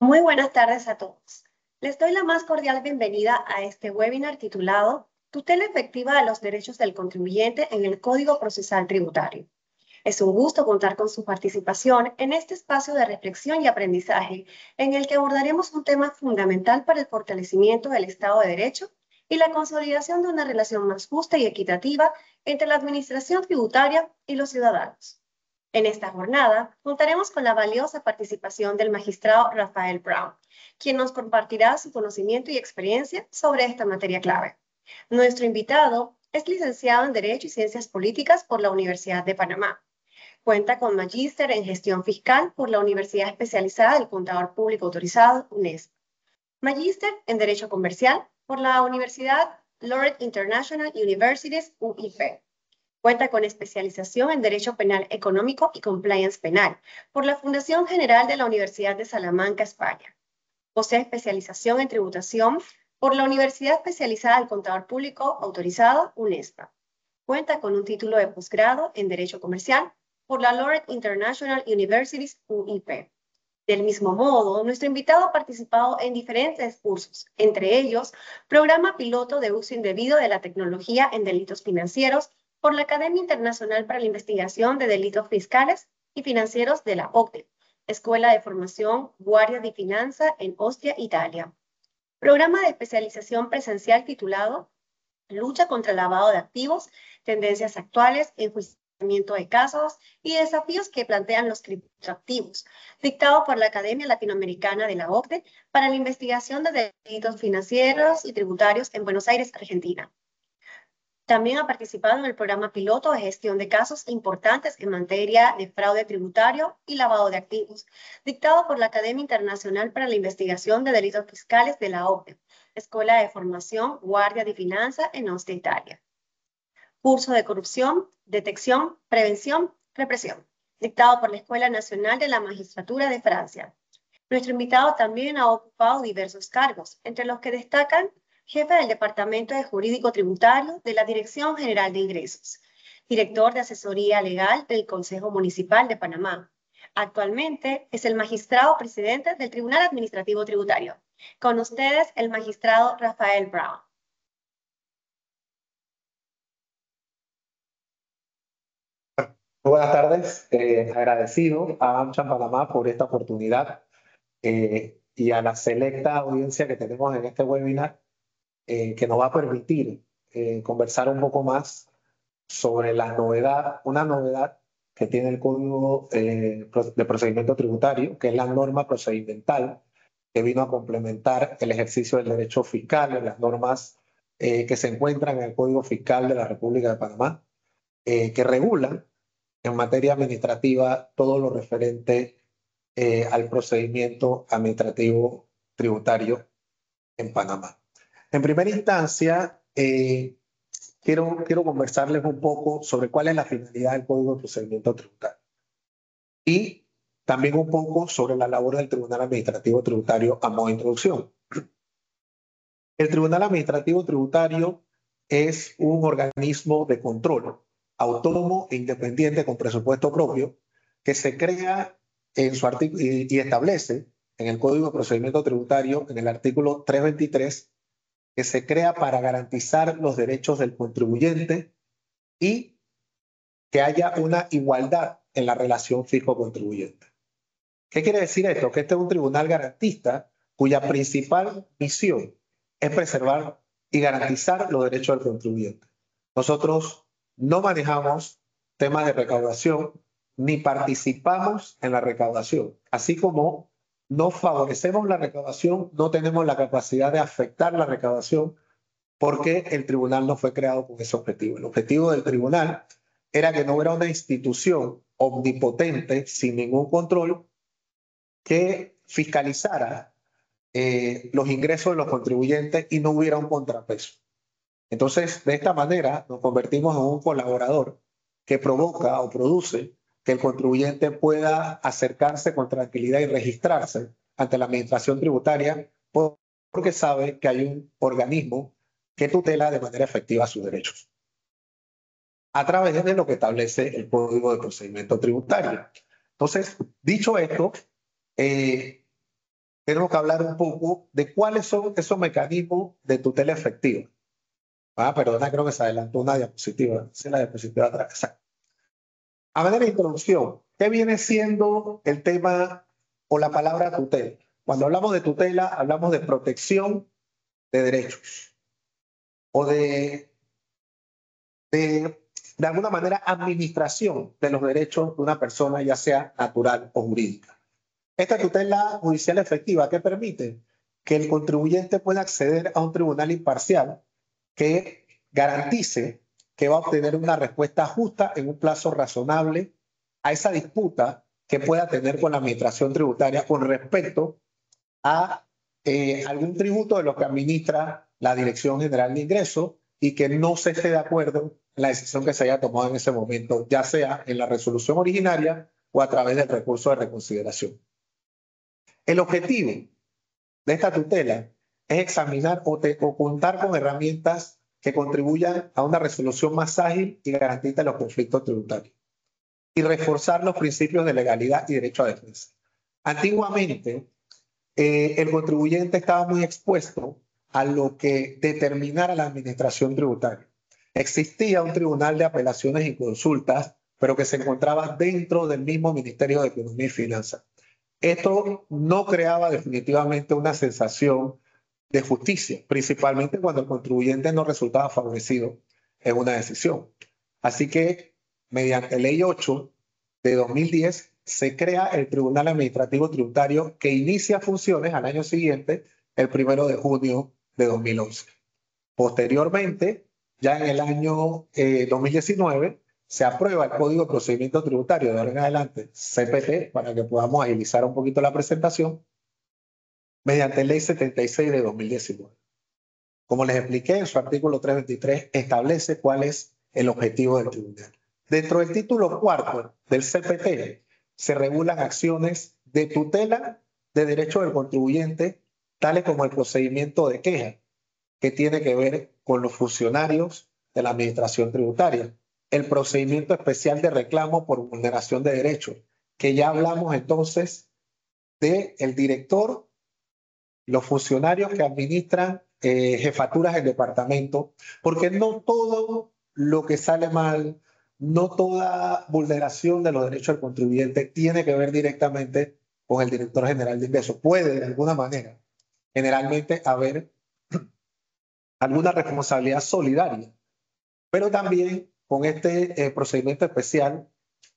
Muy buenas tardes a todos. Les doy la más cordial bienvenida a este webinar titulado Tutela efectiva de los derechos del contribuyente en el Código Procesal Tributario. Es un gusto contar con su participación en este espacio de reflexión y aprendizaje en el que abordaremos un tema fundamental para el fortalecimiento del Estado de Derecho y la consolidación de una relación más justa y equitativa entre la administración tributaria y los ciudadanos. En esta jornada contaremos con la valiosa participación del magistrado Rafael Brown, quien nos compartirá su conocimiento y experiencia sobre esta materia clave. Nuestro invitado es licenciado en Derecho y Ciencias Políticas por la Universidad de Panamá. Cuenta con magíster en Gestión Fiscal por la Universidad Especializada del Contador Público Autorizado, UNESP. Magíster en Derecho Comercial por la Universidad Laureate International Universities, UIP. Cuenta con especialización en Derecho Penal Económico y Compliance Penal por la Fundación General de la Universidad de Salamanca, España. Posee especialización en tributación por la Universidad Especializada del Contador Público Autorizado, UNESPA. Cuenta con un título de posgrado en Derecho Comercial por la Laureate International Universities, UIP. Del mismo modo, nuestro invitado ha participado en diferentes cursos, entre ellos, Programa Piloto de Uso Indebido de la Tecnología en Delitos Financieros por la Academia Internacional para la Investigación de Delitos Fiscales y Financieros de la OCDE, Escuela de Formación Guardia di Finanza en Ostia, Italia. Programa de especialización presencial titulado Lucha contra el lavado de activos, tendencias actuales, enjuiciamiento de casos y desafíos que plantean los criptoactivos, dictado por la Academia Latinoamericana de la OCDE para la investigación de delitos financieros y tributarios en Buenos Aires, Argentina. También ha participado en el programa piloto de gestión de casos importantes en materia de fraude tributario y lavado de activos, dictado por la Academia Internacional para la Investigación de Delitos Fiscales de la OCDE, Escuela de Formación Guardia di Finanza en Ostia, Italia. Curso de Corrupción, Detección, Prevención, Represión, dictado por la Escuela Nacional de la Magistratura de Francia. Nuestro invitado también ha ocupado diversos cargos, entre los que destacan jefe del Departamento de Jurídico Tributario de la Dirección General de Ingresos, director de Asesoría Legal del Consejo Municipal de Panamá. Actualmente es el magistrado presidente del Tribunal Administrativo Tributario. Con ustedes, el magistrado Rafael Brown. Muy buenas tardes, agradecido a AmCham Panamá por esta oportunidad y a la selecta audiencia que tenemos en este webinar que nos va a permitir conversar un poco más sobre una novedad que tiene el Código de Procedimiento Tributario, que es la norma procedimental que vino a complementar el ejercicio del derecho fiscal en las normas que se encuentran en el Código Fiscal de la República de Panamá, que regulan en materia administrativa todo lo referente al procedimiento administrativo tributario en Panamá. En primera instancia, quiero conversarles un poco sobre cuál es la finalidad del Código de Procedimiento Tributario y también un poco sobre la labor del Tribunal Administrativo Tributario a modo de introducción. El Tribunal Administrativo Tributario es un organismo de control autónomo e independiente con presupuesto propio que se crea en su artículo y establece en el Código de Procedimiento Tributario, en el artículo 323, que se crea para garantizar los derechos del contribuyente y que haya una igualdad en la relación fisco-contribuyente. ¿Qué quiere decir esto? Que este es un tribunal garantista cuya principal misión es preservar y garantizar los derechos del contribuyente. Nosotros no manejamos temas de recaudación ni participamos en la recaudación. Así como no favorecemos la recaudación, no tenemos la capacidad de afectar la recaudación porque el tribunal no fue creado con ese objetivo. El objetivo del tribunal era que no hubiera una institución omnipotente sin ningún control que fiscalizara los ingresos de los contribuyentes y no hubiera un contrapeso. Entonces, de esta manera nos convertimos en un colaborador que provoca o produce que el contribuyente pueda acercarse con tranquilidad y registrarse ante la administración tributaria porque sabe que hay un organismo que tutela de manera efectiva sus derechos a través de lo que establece el Código de Procedimiento Tributario. Entonces, dicho esto, tenemos que hablar un poco de cuáles son esos mecanismos de tutela efectiva. Perdona, creo que se adelantó una diapositiva. Sí, la diapositiva atrás. Exacto. A manera de introducción, ¿qué viene siendo el tema o la palabra tutela? Cuando hablamos de tutela, hablamos de protección de derechos o de alguna manera, administración de los derechos de una persona, ya sea natural o jurídica. Esta tutela judicial efectiva, ¿qué permite? Que el contribuyente pueda acceder a un tribunal imparcial que garantice que va a obtener una respuesta justa en un plazo razonable a esa disputa que pueda tener con la administración tributaria con respecto a algún tributo de lo que administra la Dirección General de Ingresos y que no se esté de acuerdo en la decisión que se haya tomado en ese momento, ya sea en la resolución originaria o a través del recurso de reconsideración. El objetivo de esta tutela es examinar o contar con herramientas que contribuyan a una resolución más ágil y garantice los conflictos tributarios y reforzar los principios de legalidad y derecho a defensa. Antiguamente, el contribuyente estaba muy expuesto a lo que determinara la administración tributaria. Existía un tribunal de apelaciones y consultas, pero que se encontraba dentro del mismo Ministerio de Economía y Finanzas. Esto no creaba definitivamente una sensación de justicia, principalmente cuando el contribuyente no resultaba favorecido en una decisión. Así que, mediante Ley 8 de 2010, se crea el Tribunal Administrativo Tributario que inicia funciones al año siguiente, el 1 de junio de 2011. Posteriormente, ya en el año 2019, se aprueba el Código de Procedimiento Tributario de ahora en adelante, CPT, para que podamos agilizar un poquito la presentación, mediante Ley 76 de 2019. Como les expliqué, en su artículo 323 establece cuál es el objetivo del tribunal. Dentro del título cuarto del CPT se regulan acciones de tutela de derechos del contribuyente, tales como el procedimiento de queja, que tiene que ver con los funcionarios de la administración tributaria, el procedimiento especial de reclamo por vulneración de derechos, que ya hablamos entonces del director, los funcionarios que administran jefaturas del departamento, porque no todo lo que sale mal, no toda vulneración de los derechos del contribuyente tiene que ver directamente con el director general de ingresos. Puede, de alguna manera, generalmente haber alguna responsabilidad solidaria, pero también con este procedimiento especial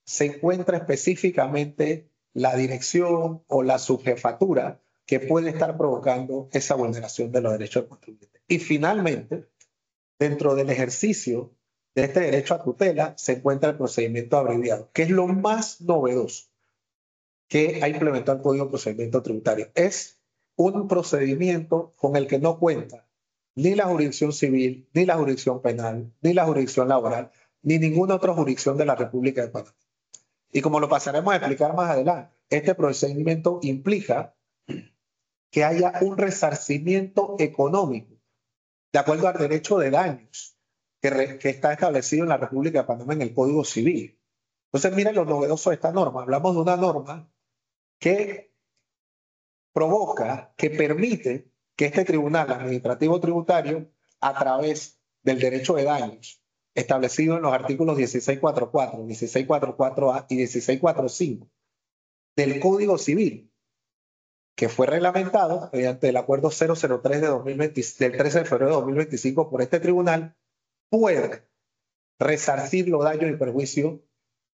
se encuentra específicamente la dirección o la subjefatura que puede estar provocando esa vulneración de los derechos del contribuyente. Y finalmente, dentro del ejercicio de este derecho a tutela se encuentra el procedimiento abreviado, que es lo más novedoso que ha implementado el Código de Procedimiento Tributario. Es un procedimiento con el que no cuenta ni la jurisdicción civil, ni la jurisdicción penal, ni la jurisdicción laboral, ni ninguna otra jurisdicción de la República de Panamá. Y como lo pasaremos a explicar más adelante, este procedimiento implica que haya un resarcimiento económico de acuerdo al derecho de daños que está establecido en la República de Panamá en el Código Civil. Entonces, miren lo novedoso de esta norma. Hablamos de una norma que provoca, que permite que este tribunal administrativo tributario, a través del derecho de daños establecido en los artículos 1644, 1644A y 1645 del Código Civil, que fue reglamentado mediante el acuerdo 003 de 2020, del 13 de febrero de 2025 por este tribunal, puede resarcir los daños y perjuicios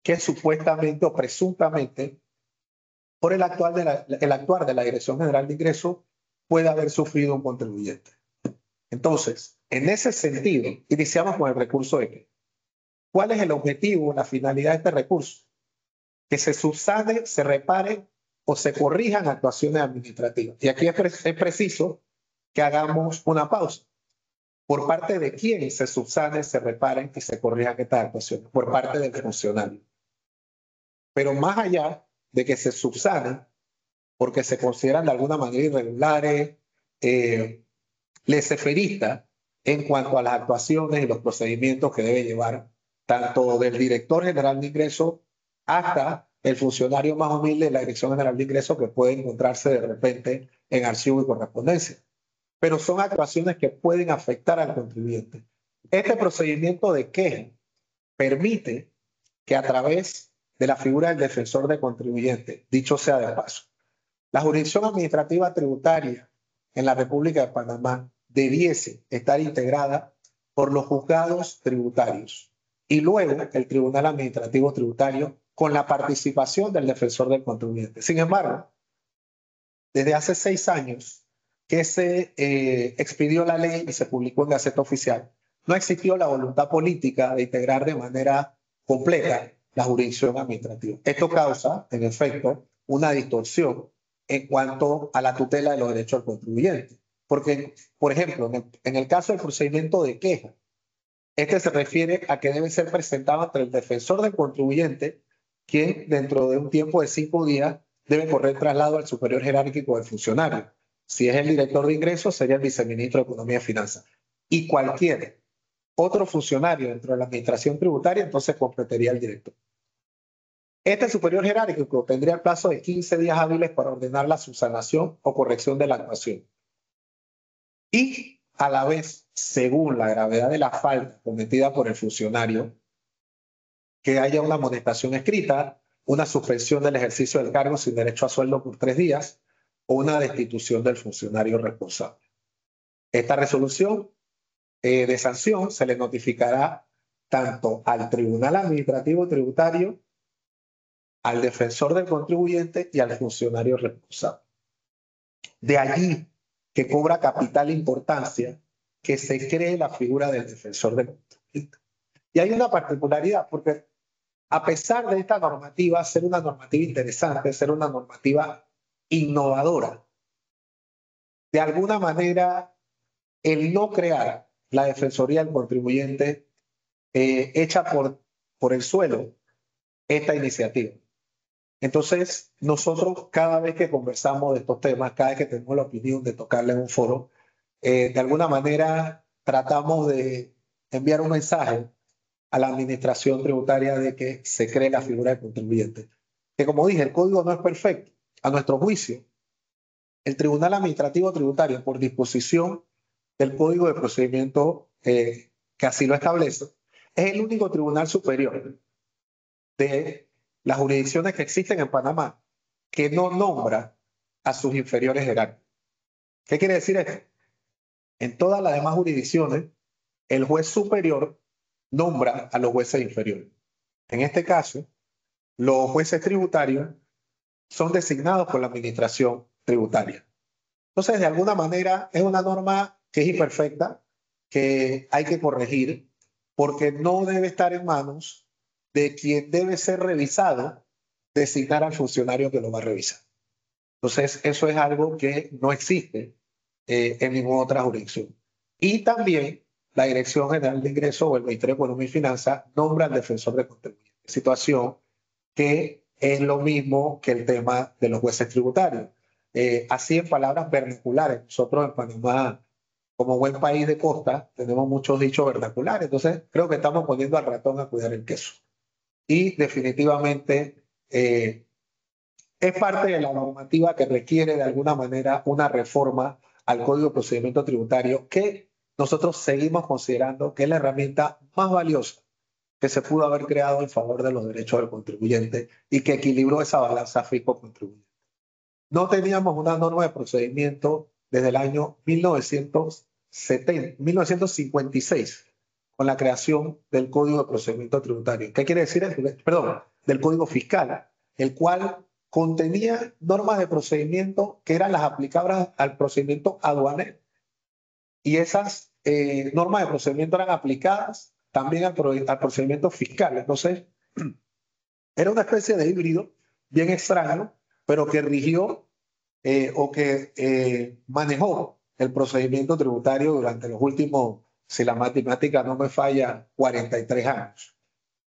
que supuestamente o presuntamente por el actuar de la Dirección General de Ingresos puede haber sufrido un contribuyente. Entonces, en ese sentido, iniciamos con el recurso X. ¿Cuál es el objetivo, la finalidad de este recurso? Que se subsane, se repare o se corrijan actuaciones administrativas. Y aquí es preciso que hagamos una pausa. ¿Por parte de quién se subsane, se reparen y se corrijan estas actuaciones? Por parte del funcionario. Pero más allá de que se subsanen, porque se consideran de alguna manera irregulares, leseferistas en cuanto a las actuaciones y los procedimientos que debe llevar tanto del director general de ingresos hasta el funcionario más humilde de la Dirección General de Ingresos que puede encontrarse de repente en archivo y correspondencia. Pero son actuaciones que pueden afectar al contribuyente. Este procedimiento de queja permite que a través de la figura del defensor de contribuyente, dicho sea de paso, la jurisdicción administrativa tributaria en la República de Panamá debiese estar integrada por los juzgados tributarios y luego el Tribunal Administrativo Tributario con la participación del defensor del contribuyente. Sin embargo, desde hace 6 años que se expidió la ley y se publicó en Gaceta Oficial, no existió la voluntad política de integrar de manera completa la jurisdicción administrativa. Esto causa, en efecto, una distorsión en cuanto a la tutela de los derechos del contribuyente. Porque, por ejemplo, en el caso del procedimiento de queja, este se refiere a que debe ser presentado ante el defensor del contribuyente, quien dentro de un tiempo de 5 días debe correr traslado al superior jerárquico del funcionario. Si es el director de ingresos, sería el viceministro de Economía y Finanzas. Y cualquier otro funcionario dentro de la administración tributaria, entonces completaría el director. Este superior jerárquico tendría el plazo de 15 días hábiles para ordenar la subsanación o corrección de la actuación. Y a la vez, según la gravedad de la falta cometida por el funcionario, que haya una amonestación escrita, una suspensión del ejercicio del cargo sin derecho a sueldo por 3 días o una destitución del funcionario responsable. Esta resolución de sanción se le notificará tanto al Tribunal Administrativo Tributario, al defensor del contribuyente y al funcionario responsable. De allí que cobra capital importancia que se cree la figura del defensor del contribuyente. Y hay una particularidad, porque a pesar de esta normativa ser una normativa interesante, ser una normativa innovadora, de alguna manera el no crear la Defensoría del Contribuyente echa por el suelo esta iniciativa. Entonces, nosotros cada vez que conversamos de estos temas, cada vez que tenemos la opinión de tocarle en un foro, de alguna manera tratamos de enviar un mensaje a la administración tributaria de que se cree la figura del contribuyente. Que como dije, el código no es perfecto. A nuestro juicio, el Tribunal Administrativo Tributario, por disposición del Código de Procedimiento que así lo establece, es el único tribunal superior de las jurisdicciones que existen en Panamá que no nombra a sus inferiores jerárquicos. ¿Qué quiere decir esto? En todas las demás jurisdicciones, el juez superior nombra a los jueces inferiores. En este caso, los jueces tributarios son designados por la administración tributaria. Entonces, de alguna manera, es una norma que es imperfecta, que hay que corregir, porque no debe estar en manos de quien debe ser revisado, designar al funcionario que lo va a revisar. Entonces, eso es algo que no existe en ninguna otra jurisdicción. Y también la Dirección General de Ingresos o el Ministerio de Economía y Finanzas nombra al defensor de contribuyentes. Situación que es lo mismo que el tema de los jueces tributarios. Así en palabras vernaculares, nosotros en Panamá, como buen país de costa, tenemos muchos dichos vernaculares, entonces creo que estamos poniendo al ratón a cuidar el queso. Y definitivamente es parte de la normativa que requiere de alguna manera una reforma al Código de Procedimiento Tributario que nosotros seguimos considerando que es la herramienta más valiosa que se pudo haber creado en favor de los derechos del contribuyente y que equilibró esa balanza fisco-contribuyente. No teníamos una norma de procedimiento desde el año 1956 con la creación del Código de Procedimiento Tributario. ¿Qué quiere decir esto? Perdón, del Código Fiscal, el cual contenía normas de procedimiento que eran las aplicables al procedimiento aduanero. Y esas normas de procedimiento eran aplicadas también al procedimiento fiscal. Entonces, era una especie de híbrido bien extraño, pero que rigió o que manejó el procedimiento tributario durante los últimos, si la matemática no me falla, 43 años.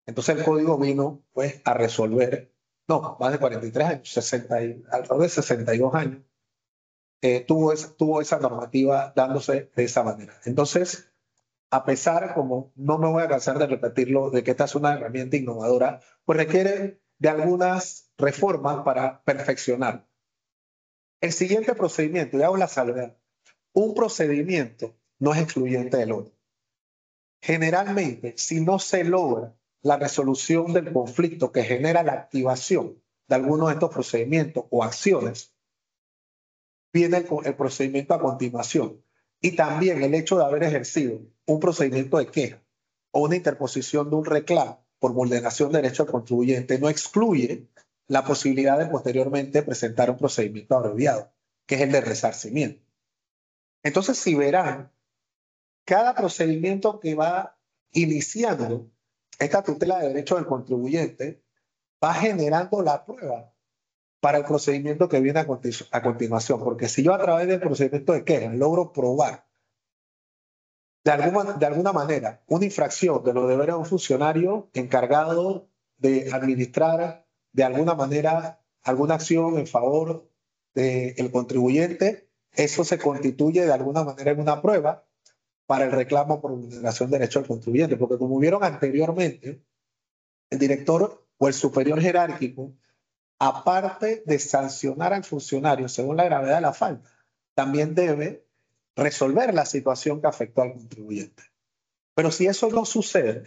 Entonces el código vino pues a resolver, no, más de 43 años, 60 alrededor de 62 años, tuvo esa normativa dándose de esa manera. Entonces, a pesar, como no me voy a cansar de repetirlo, de que esta es una herramienta innovadora, pues requiere de algunas reformas para perfeccionar. El siguiente procedimiento, y hago la salvedad, un procedimiento no es excluyente del otro. Generalmente, si no se logra la resolución del conflicto que genera la activación de algunos de estos procedimientos o acciones, viene el procedimiento a continuación. Y también el hecho de haber ejercido un procedimiento de queja o una interposición de un reclamo por vulneración de derecho del contribuyente no excluye la posibilidad de posteriormente presentar un procedimiento abreviado, que es el de resarcimiento. Entonces, si verán, cada procedimiento que va iniciando esta tutela de derecho del contribuyente va generando la prueba para el procedimiento que viene a continuación. Porque si yo a través del procedimiento de queja logro probar de alguna manera una infracción de los deberes de un funcionario encargado de administrar de alguna manera alguna acción en favor del contribuyente, eso se constituye de alguna manera en una prueba para el reclamo por vulneración de derecho del contribuyente. Porque como vieron anteriormente, el director o el superior jerárquico, aparte de sancionar al funcionario según la gravedad de la falta, también debe resolver la situación que afectó al contribuyente. Pero si eso no sucede,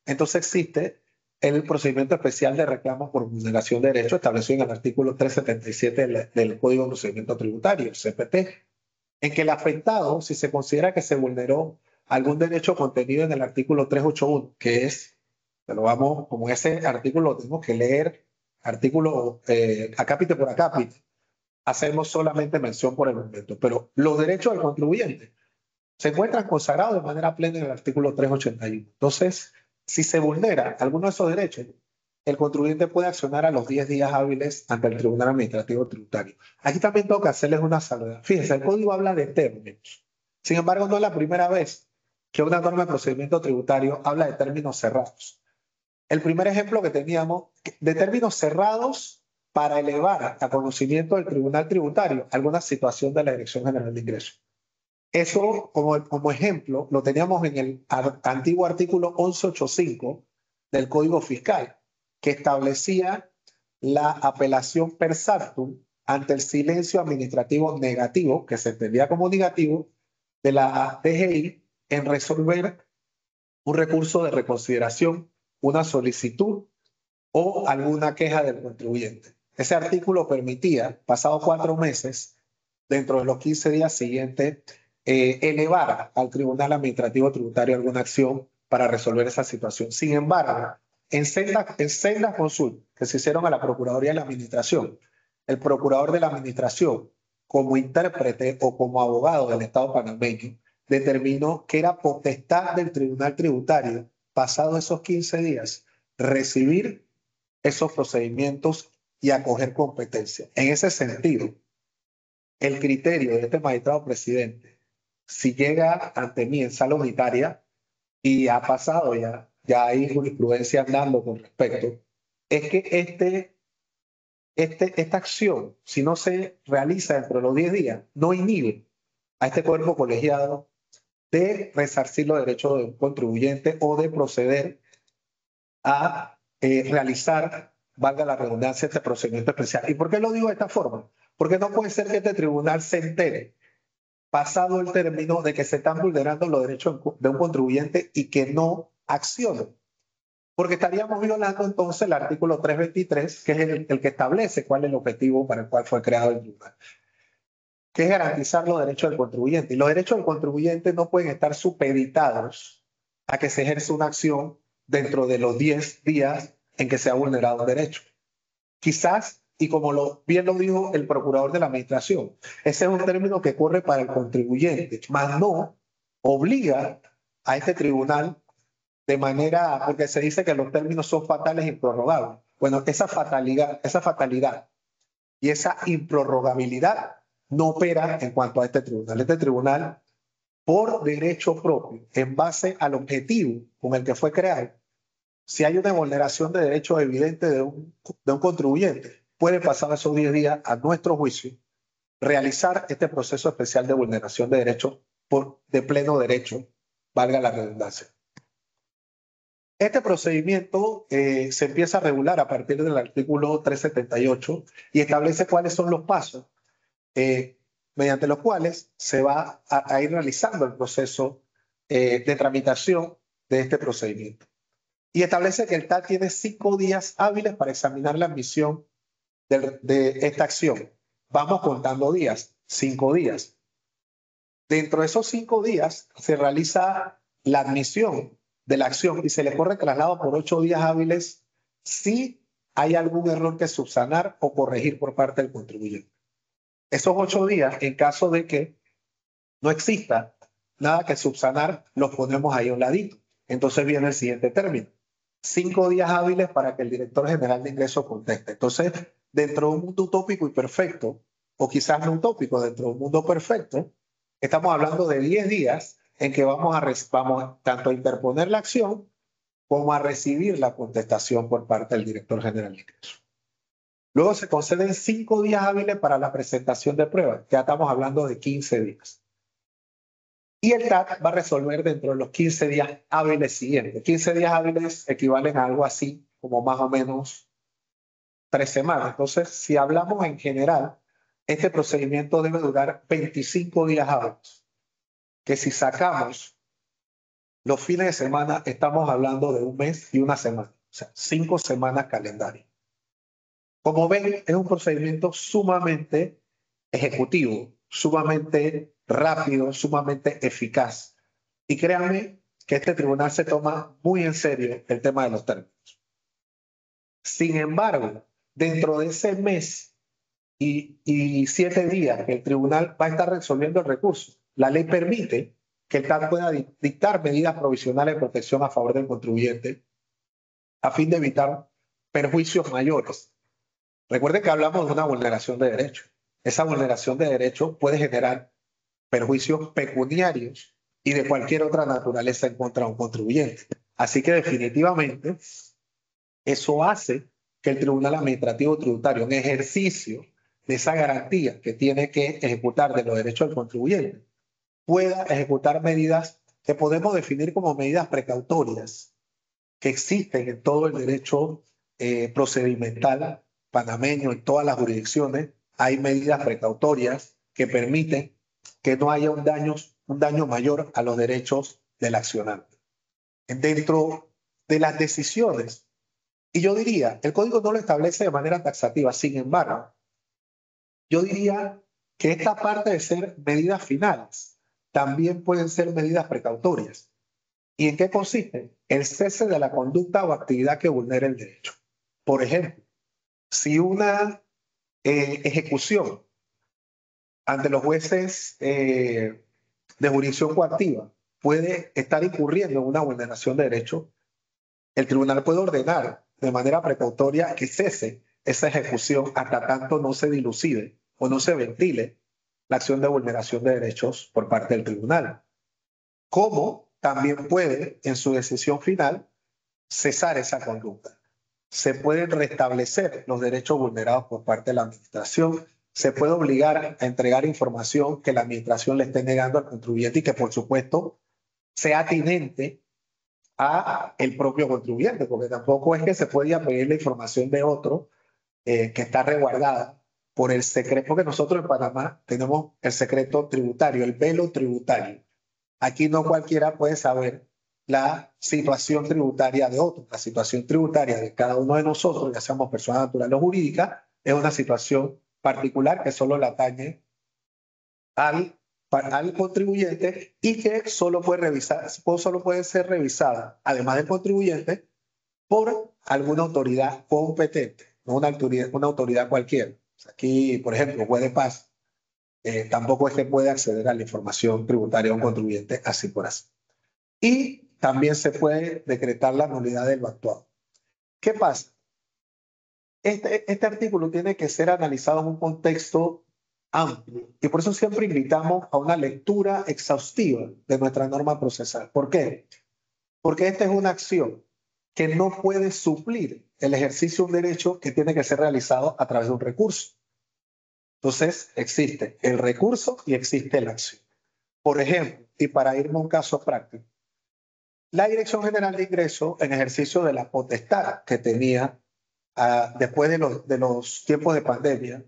entonces existe el procedimiento especial de reclamo por vulneración de derecho establecido en el artículo 377 del Código de Procedimiento Tributario, CPT, en que el afectado, si se considera que se vulneró algún derecho contenido en el artículo 381, que es, pero vamos, como ese artículo lo tenemos que leer, artículo acápite por acápite, hacemos solamente mención por el momento, pero los derechos del contribuyente se encuentran consagrados de manera plena en el artículo 381. Entonces, si se vulnera alguno de esos derechos, el contribuyente puede accionar a los 10 días hábiles ante el Tribunal Administrativo Tributario. Aquí también tengo que hacerles una salvedad. Fíjense, el código habla de términos. Sin embargo, no es la primera vez que una norma de procedimiento tributario habla de términos cerrados. El primer ejemplo que teníamos, de términos cerrados para elevar a conocimiento del Tribunal Tributario alguna situación de la Dirección General de Ingresos. Eso, como ejemplo, lo teníamos en el antiguo artículo 1185 del Código Fiscal, que establecía la apelación per saltum ante el silencio administrativo negativo, que se entendía como negativo, de la DGI en resolver un recurso de reconsideración, una solicitud o alguna queja del contribuyente. Ese artículo permitía, pasados 4 meses, dentro de los 15 días siguientes, elevar al Tribunal Administrativo Tributario alguna acción para resolver esa situación. Sin embargo, en sendas consultas que se hicieron a la Procuraduría de la Administración, el procurador de la Administración, como intérprete o como abogado del Estado panameño, determinó que era potestad del Tribunal Tributario, pasados esos 15 días, recibir esos procedimientos y acoger competencia. En ese sentido, el criterio de este magistrado presidente, si llega ante mí en sala unitaria, y ha pasado ya hay jurisprudencia andando con respecto, es que esta acción, si no se realiza dentro de los 10 días, no inhibe a este cuerpo colegiado de resarcir los derechos de un contribuyente o de proceder a realizar, valga la redundancia, este procedimiento especial. ¿Y por qué lo digo de esta forma? Porque no puede ser que este tribunal se entere, pasado el término, de que se están vulnerando los derechos de un contribuyente y que no accione. Porque estaríamos violando entonces el artículo 323, que es el que establece cuál es el objetivo para el cual fue creado el tribunal, que es garantizar los derechos del contribuyente. Y los derechos del contribuyente no pueden estar supeditados a que se ejerza una acción dentro de los 10 días en que se ha vulnerado un derecho. Quizás, y como bien lo dijo el procurador de la Administración, ese es un término que corre para el contribuyente, mas no obliga a este tribunal de manera, porque se dice que los términos son fatales e improrrogables. Bueno, esa fatalidad y esa improrrogabilidad no opera en cuanto a este tribunal. Este tribunal, por derecho propio, en base al objetivo con el que fue creado, si hay una vulneración de derechos evidente de un contribuyente, puede pasar esos 10 días a nuestro juicio, realizar este proceso especial de vulneración de derechos de pleno derecho, valga la redundancia. Este procedimiento se empieza a regular a partir del artículo 378 y establece cuáles son los pasos eh, mediante los cuales se va a ir realizando el proceso de tramitación de este procedimiento. Y establece que el TAT tiene 5 días hábiles para examinar la admisión de esta acción. Vamos contando días, 5 días. Dentro de esos 5 días se realiza la admisión de la acción y se le corre traslado por 8 días hábiles si hay algún error que subsanar o corregir por parte del contribuyente. Esos 8 días, en caso de que no exista nada que subsanar, los ponemos ahí a un ladito. Entonces viene el siguiente término. 5 días hábiles para que el director general de ingresos conteste. Entonces, dentro de un mundo utópico y perfecto, o quizás no utópico, dentro de un mundo perfecto, estamos hablando de 10 días en que vamos tanto a interponer la acción como a recibir la contestación por parte del director general de ingresos. Luego se conceden 5 días hábiles para la presentación de pruebas. Ya estamos hablando de 15 días. Y el TAT va a resolver dentro de los 15 días hábiles siguientes. 15 días hábiles equivalen a algo así como más o menos 3 semanas. Entonces, si hablamos en general, este procedimiento debe durar 25 días hábiles. Que si sacamos los fines de semana, estamos hablando de un mes y una semana. O sea, 5 semanas calendario. Como ven, es un procedimiento sumamente ejecutivo, sumamente rápido, sumamente eficaz. Y créanme que este tribunal se toma muy en serio el tema de los términos. Sin embargo, dentro de ese mes y 7 días que el tribunal va a estar resolviendo el recurso, la ley permite que el TAT pueda dictar medidas provisionales de protección a favor del contribuyente a fin de evitar perjuicios mayores. Recuerden que hablamos de una vulneración de derechos. Esa vulneración de derechos puede generar perjuicios pecuniarios y de cualquier otra naturaleza en contra de un contribuyente. Así que definitivamente eso hace que el Tribunal Administrativo Tributario, en ejercicio de esa garantía que tiene que ejecutar de los derechos del contribuyente, pueda ejecutar medidas que podemos definir como medidas precautorias que existen en todo el derecho procedimental panameño, en todas las jurisdicciones. Hay medidas precautorias que permiten que no haya un daño mayor a los derechos del accionante. Dentro de las decisiones, y yo diría, el código no lo establece de manera taxativa, sin embargo, yo diría que esta parte de ser medidas finales también pueden ser medidas precautorias. ¿Y en qué consiste? El cese de la conducta o actividad que vulnere el derecho. Por ejemplo, si una ejecución ante los jueces de jurisdicción coactiva puede estar incurriendo en una vulneración de derecho, el tribunal puede ordenar de manera precautoria que cese esa ejecución hasta tanto no se dilucide o no se ventile la acción de vulneración de derechos por parte del tribunal. Como también puede, en su decisión final, cesar esa conducta. Se pueden restablecer los derechos vulnerados por parte de la administración. Se puede obligar a entregar información que la administración le esté negando al contribuyente y que, por supuesto, sea atinente a el propio contribuyente, porque tampoco es que se pueda pedir la información de otro que está resguardada por el secreto, porque nosotros en Panamá tenemos el secreto tributario, el velo tributario. Aquí no cualquiera puede saber la situación tributaria de otro. La situación tributaria de cada uno de nosotros, ya seamos personas naturales o jurídicas, es una situación particular que solo la atañe al contribuyente y que solo puede ser revisada, además del contribuyente, por alguna autoridad competente, no una autoridad cualquiera. Aquí, por ejemplo, juez de paz, tampoco es que puede acceder a la información tributaria de un contribuyente así por así. Y también se puede decretar la nulidad del actuado. ¿Qué pasa? Este artículo tiene que ser analizado en un contexto amplio y por eso siempre invitamos a una lectura exhaustiva de nuestra norma procesal. ¿Por qué? Porque esta es una acción que no puede suplir el ejercicio de un derecho que tiene que ser realizado a través de un recurso. Entonces, existe el recurso y existe la acción. Por ejemplo, y para irme a un caso práctico, La Dirección General de Ingresos, en ejercicio de la potestad que tenía después de los tiempos de pandemia,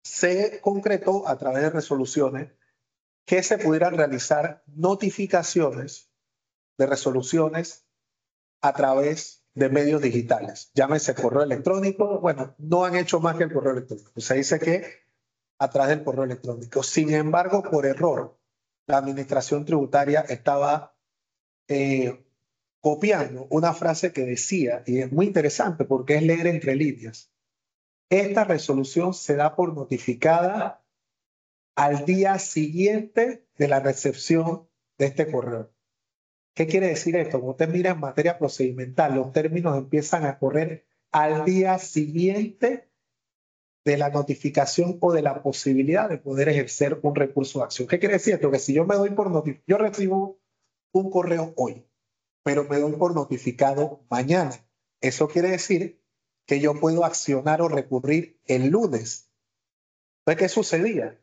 se concretó a través de resoluciones que se pudieran realizar notificaciones de resoluciones a través de medios digitales. Llámese correo electrónico. Bueno, no han hecho más que el correo electrónico. Se dice que a través del correo electrónico. Sin embargo, por error, la administración tributaria estaba copiando una frase que decía, y es muy interesante porque es leer entre líneas, esta resolución se da por notificada al día siguiente de la recepción de este correo. ¿Qué quiere decir esto? Cuando usted mira en materia procedimental, los términos empiezan a correr al día siguiente de la notificación o de la posibilidad de poder ejercer un recurso de acción. ¿Qué quiere decir esto? Que si yo me doy por notificado, yo recibo un correo hoy, pero me doy por notificado mañana. Eso quiere decir que yo puedo accionar o recurrir el lunes. Entonces, ¿qué sucedía?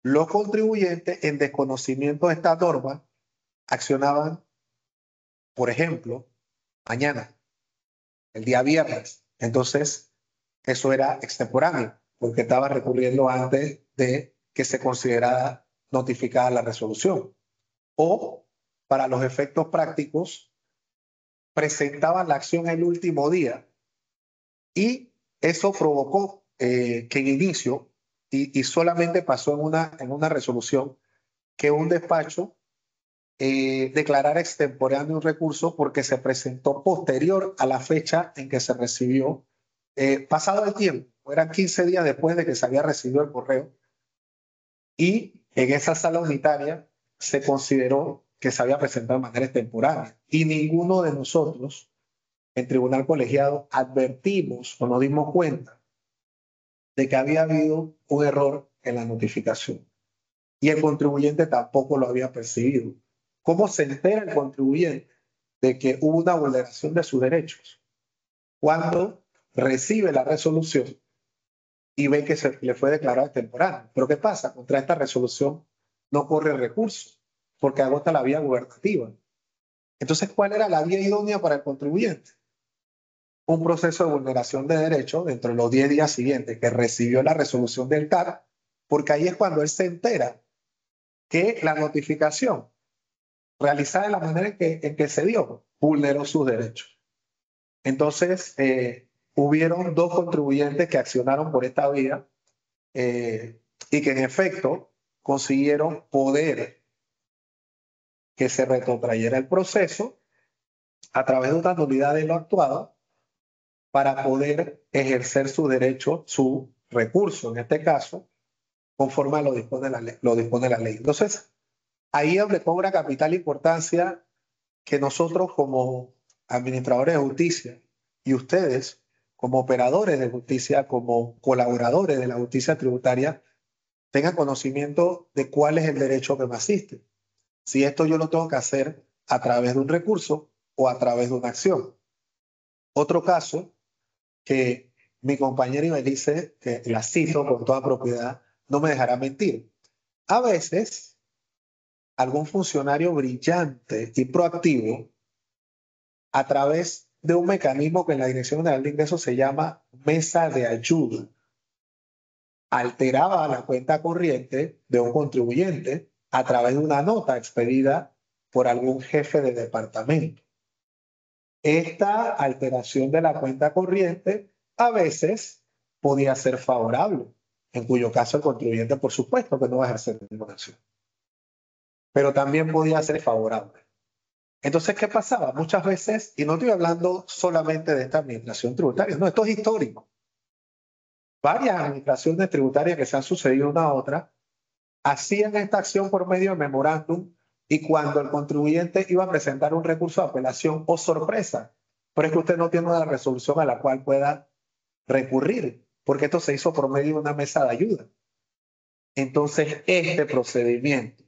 Los contribuyentes, en desconocimiento de esta norma, accionaban, por ejemplo, mañana, el día viernes. Entonces, eso era extemporáneo, porque estaba recurriendo antes de que se considerara notificada la resolución. O, para los efectos prácticos, presentaban la acción el último día y eso provocó que en inicio, y solamente pasó en una resolución, que un despacho declarara extemporáneo un recurso porque se presentó posterior a la fecha en que se recibió, pasado el tiempo, eran 15 días después de que se había recibido el correo, y en esa sala unitaria se consideró que se había presentado de manera extemporánea. Y ninguno de nosotros, en tribunal colegiado, advertimos o nos dimos cuenta de que había habido un error en la notificación. Y el contribuyente tampoco lo había percibido. ¿Cómo se entera el contribuyente de que hubo una vulneración de sus derechos? Cuando recibe la resolución y ve que se le fue declarado extemporáneo. Pero ¿qué pasa? Contra esta resolución no corre recurso porque agota la vía gubernativa. Entonces, ¿cuál era la vía idónea para el contribuyente? Un proceso de vulneración de derechos dentro de los 10 días siguientes que recibió la resolución del TAR, porque ahí es cuando él se entera que la notificación realizada de la manera en que se dio vulneró sus derechos. Entonces, hubieron dos contribuyentes que accionaron por esta vía y que en efecto consiguieron poder que se retrotrayera el proceso a través de una nulidad de lo actuado para poder ejercer su derecho, su recurso, en este caso, conforme a lo dispone la ley. Entonces, ahí es donde cobra capital importancia que nosotros como administradores de justicia y ustedes como operadores de justicia, como colaboradores de la justicia tributaria, tengan conocimiento de cuál es el derecho que me asiste. Si esto yo lo tengo que hacer a través de un recurso o a través de una acción. Otro caso que mi compañera Ibelice, que la cito con toda propiedad, no me dejará mentir. A veces, algún funcionario brillante y proactivo, a través de un mecanismo que en la Dirección General de Ingresos se llama mesa de ayuda, alteraba la cuenta corriente de un contribuyente a través de una nota expedida por algún jefe de departamento. Esta alteración de la cuenta corriente a veces podía ser favorable, en cuyo caso el contribuyente, por supuesto, que no va a ejercer ninguna acción, pero también podía ser favorable. Entonces, ¿qué pasaba? Muchas veces, y no estoy hablando solamente de esta administración tributaria, no, esto es histórico. Varias administraciones tributarias que se han sucedido una a otra hacían esta acción por medio de memorándum y cuando el contribuyente iba a presentar un recurso de apelación, ¡oh sorpresa! Pero es que usted no tiene una resolución a la cual pueda recurrir, porque esto se hizo por medio de una mesa de ayuda. Entonces, este procedimiento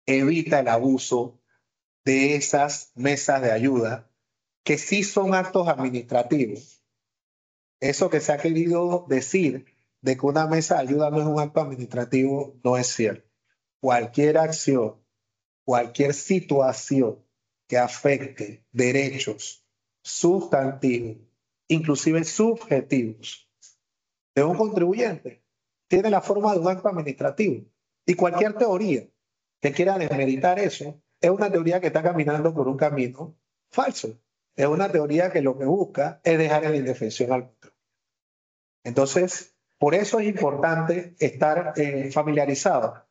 evita el abuso de esas mesas de ayuda, que sí son actos administrativos. Eso que se ha querido decir de que una mesa de ayuda no es un acto administrativo, no es cierto. Cualquier acción, cualquier situación que afecte derechos sustantivos, inclusive subjetivos, de un contribuyente, tiene la forma de un acto administrativo. Y cualquier teoría que quiera desmeritar eso es una teoría que está caminando por un camino falso. Es una teoría que lo que busca es dejar en la indefensión al contribuyente. Entonces, por eso es importante estar familiarizado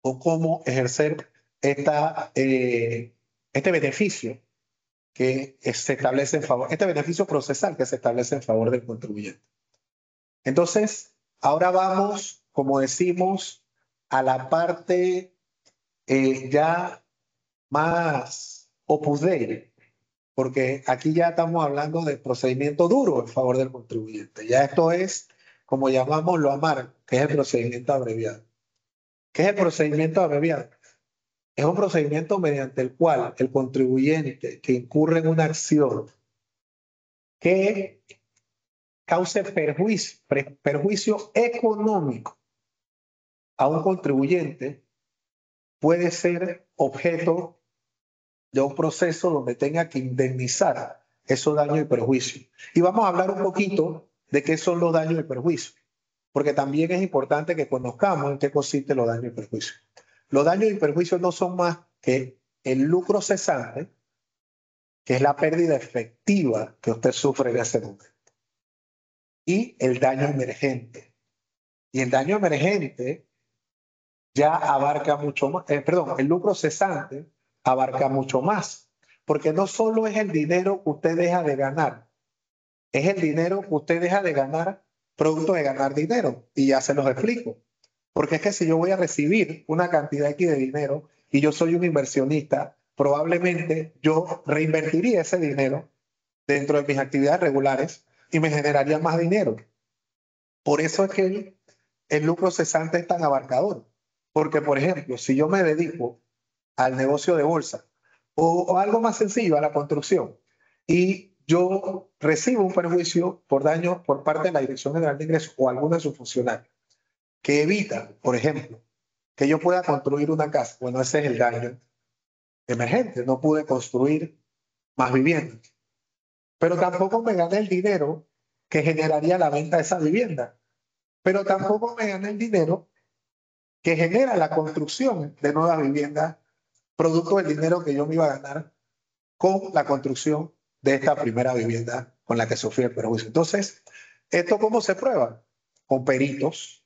con cómo ejercer este beneficio que se establece en favor, este beneficio procesal que se establece en favor del contribuyente. Entonces, ahora vamos, como decimos, a la parte ya más opus dei, porque aquí ya estamos hablando de procedimiento duro en favor del contribuyente. Ya esto es, como llamamos lo amargo, que es el procedimiento abreviado. ¿Qué es el procedimiento abreviado? Es un procedimiento mediante el cual el contribuyente que incurre en una acción que cause perjuicio económico a un contribuyente puede ser objeto de un proceso donde tenga que indemnizar esos daños y perjuicios. Y vamos a hablar un poquito de qué son los daños y perjuicios, porque también es importante que conozcamos en qué consisten los daños y perjuicios. Los daños y perjuicios no son más que el lucro cesante, que es la pérdida efectiva que usted sufre en ese momento, y el daño emergente. Y el daño emergente ya abarca mucho más, perdón, el lucro cesante abarca mucho más, porque no solo es el dinero que usted deja de ganar, es el dinero que usted deja de ganar producto de ganar dinero, y ya se los explico. Porque es que si yo voy a recibir una cantidad X de dinero y yo soy un inversionista, probablemente yo reinvertiría ese dinero dentro de mis actividades regulares y me generaría más dinero. Por eso es que el lucro cesante es tan abarcador. Porque, por ejemplo, si yo me dedico al negocio de bolsa o algo más sencillo, a la construcción, y yo recibo un perjuicio por daño por parte de la Dirección General de Ingresos o alguno de sus funcionarios, que evita, por ejemplo, que yo pueda construir una casa. Bueno, ese es el daño emergente. No pude construir más viviendas. Pero tampoco me gané el dinero que generaría la venta de esa vivienda. Pero tampoco me gané el dinero que genera la construcción de nuevas viviendas, producto del dinero que yo me iba a ganar con la construcción de esta primera vivienda con la que sufrí el perjuicio. Entonces, ¿esto cómo se prueba? Con peritos,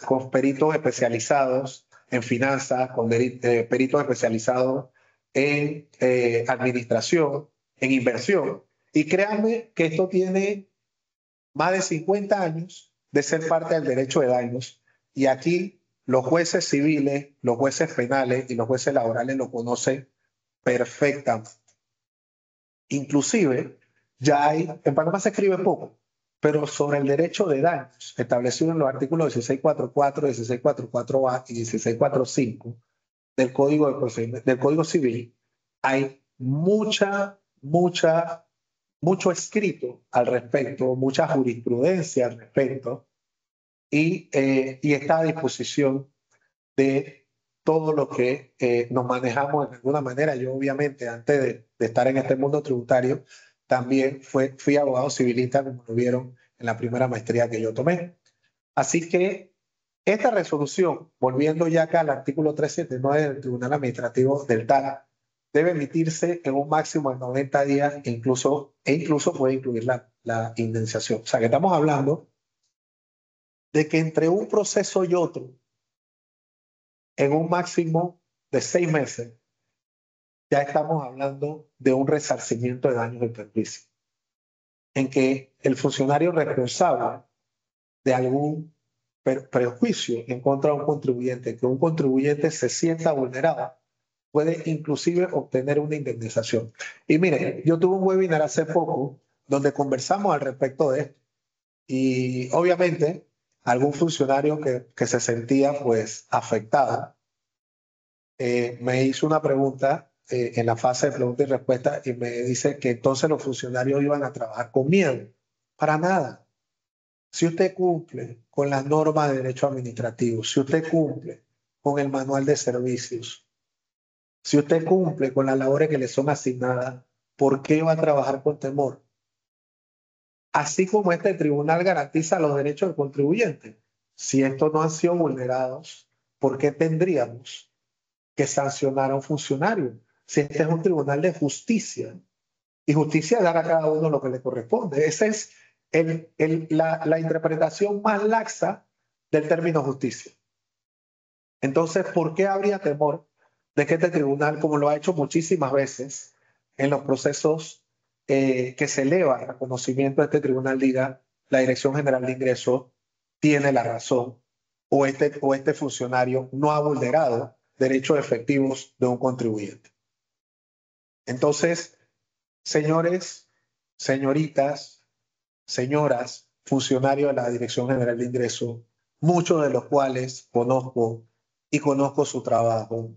con peritos especializados en finanzas, con peritos especializados en administración, en inversión. Y créanme que esto tiene más de 50 años de ser parte del derecho de daños. Y aquí los jueces civiles, los jueces penales y los jueces laborales lo conocen perfectamente. Inclusive, ya hay, en Panamá se escribe poco, pero sobre el derecho de daños establecido en los artículos 1644, 1644A y 1645 del del Código Civil, hay mucho escrito al respecto, mucha jurisprudencia al respecto, y está a disposición de todo lo que nos manejamos de alguna manera. Yo obviamente antes de estar en este mundo tributario también fui abogado civilista, como lo vieron en la primera maestría que yo tomé. Así que esta resolución, volviendo ya acá al artículo 379 del Tribunal Administrativo del TAN, debe emitirse en un máximo de 90 días e incluso puede incluir la indemnización. O sea que estamos hablando de que entre un proceso y otro, en un máximo de 6 meses, ya estamos hablando de un resarcimiento de daños y perjuicios, en que el funcionario responsable de algún prejuicio en contra de un contribuyente, que un contribuyente se sienta vulnerado, puede inclusive obtener una indemnización. Y miren, yo tuve un webinar hace poco donde conversamos al respecto de esto. Y obviamente algún funcionario que se sentía pues afectado me hizo una pregunta en la fase de pregunta y respuesta y me dice que entonces los funcionarios iban a trabajar con miedo. Para nada. Si usted cumple con las normas de derecho administrativo, si usted cumple con el manual de servicios, Si usted cumple con las labores que le son asignadas, ¿por qué va a trabajar con temor? Así como este tribunal garantiza los derechos del contribuyente. Si estos no han sido vulnerados, ¿por qué tendríamos que sancionar a un funcionario? Si este es un tribunal de justicia, y justicia es dar a cada uno lo que le corresponde. Esa es la interpretación más laxa del término justicia. Entonces, ¿por qué habría temor de que este tribunal, como lo ha hecho muchísimas veces en los procesos que se elevan a conocimiento de este tribunal, diga la Dirección General de Ingresos tiene la razón o este funcionario no ha vulnerado derechos efectivos de un contribuyente? Entonces, señores, señoritas, señoras, funcionarios de la Dirección General de Ingresos, muchos de los cuales conozco y conozco su trabajo,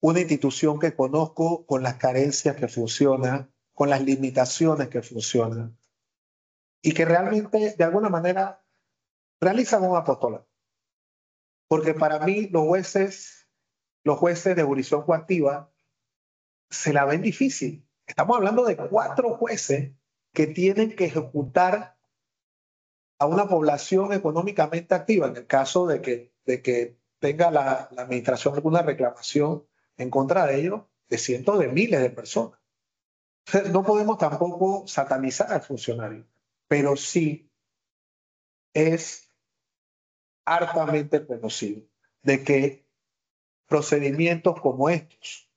una institución que conozco con las carencias que funciona, con las limitaciones que funcionan y que realmente de alguna manera realizan un apostolado. Porque para mí los jueces de jurisdicción coactiva se la ven difícil. Estamos hablando de 4 jueces que tienen que ejecutar a una población económicamente activa, en el caso de que tenga la administración alguna reclamación en contra de ellos, de cientos de miles de personas. Entonces, no podemos tampoco satanizar al funcionario, pero sí es hartamente conocido de que procedimientos como estos,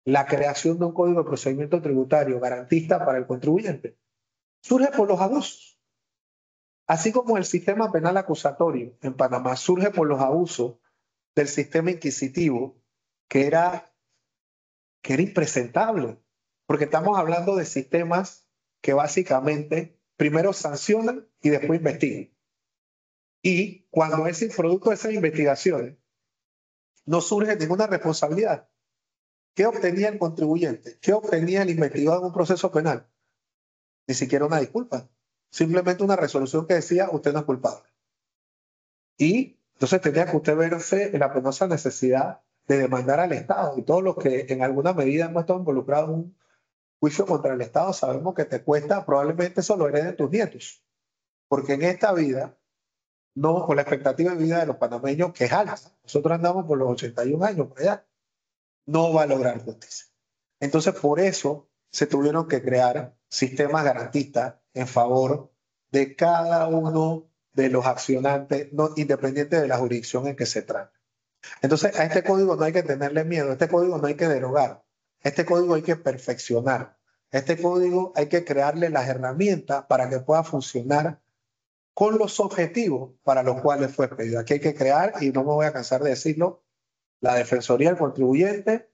la creación de un código de procedimiento tributario garantista para el contribuyente, surge por los abusos. Así como el sistema penal acusatorio en Panamá surge por los abusos del sistema inquisitivo, que era impresentable, porque estamos hablando de sistemas que básicamente primero sancionan y después investigan. Y cuando es el producto de esas investigaciones, no surge ninguna responsabilidad. ¿Qué obtenía el contribuyente? ¿Qué obtenía el investigado en un proceso penal? Ni siquiera una disculpa. Simplemente una resolución que decía usted no es culpable. Y entonces tenía que usted verse en la penosa necesidad de demandar al Estado. Y todos los que en alguna medida hemos estado involucrados en un juicio contra el Estado sabemos que te cuesta, probablemente eso lo hereden tus nietos. Porque en esta vida, no, con la expectativa de vida de los panameños, que es alta, nosotros andamos por los 81 años por allá, no va a lograr justicia. Entonces, por eso se tuvieron que crear sistemas garantistas en favor de cada uno de los accionantes, no, independiente de la jurisdicción en que se trate. Entonces, a este código no hay que tenerle miedo, a este código no hay que derogar, a este código hay que perfeccionar, a este código hay que crearle las herramientas para que pueda funcionar con los objetivos para los cuales fue pedido. Aquí hay que crear, y no me voy a cansar de decirlo, la Defensoría del Contribuyente,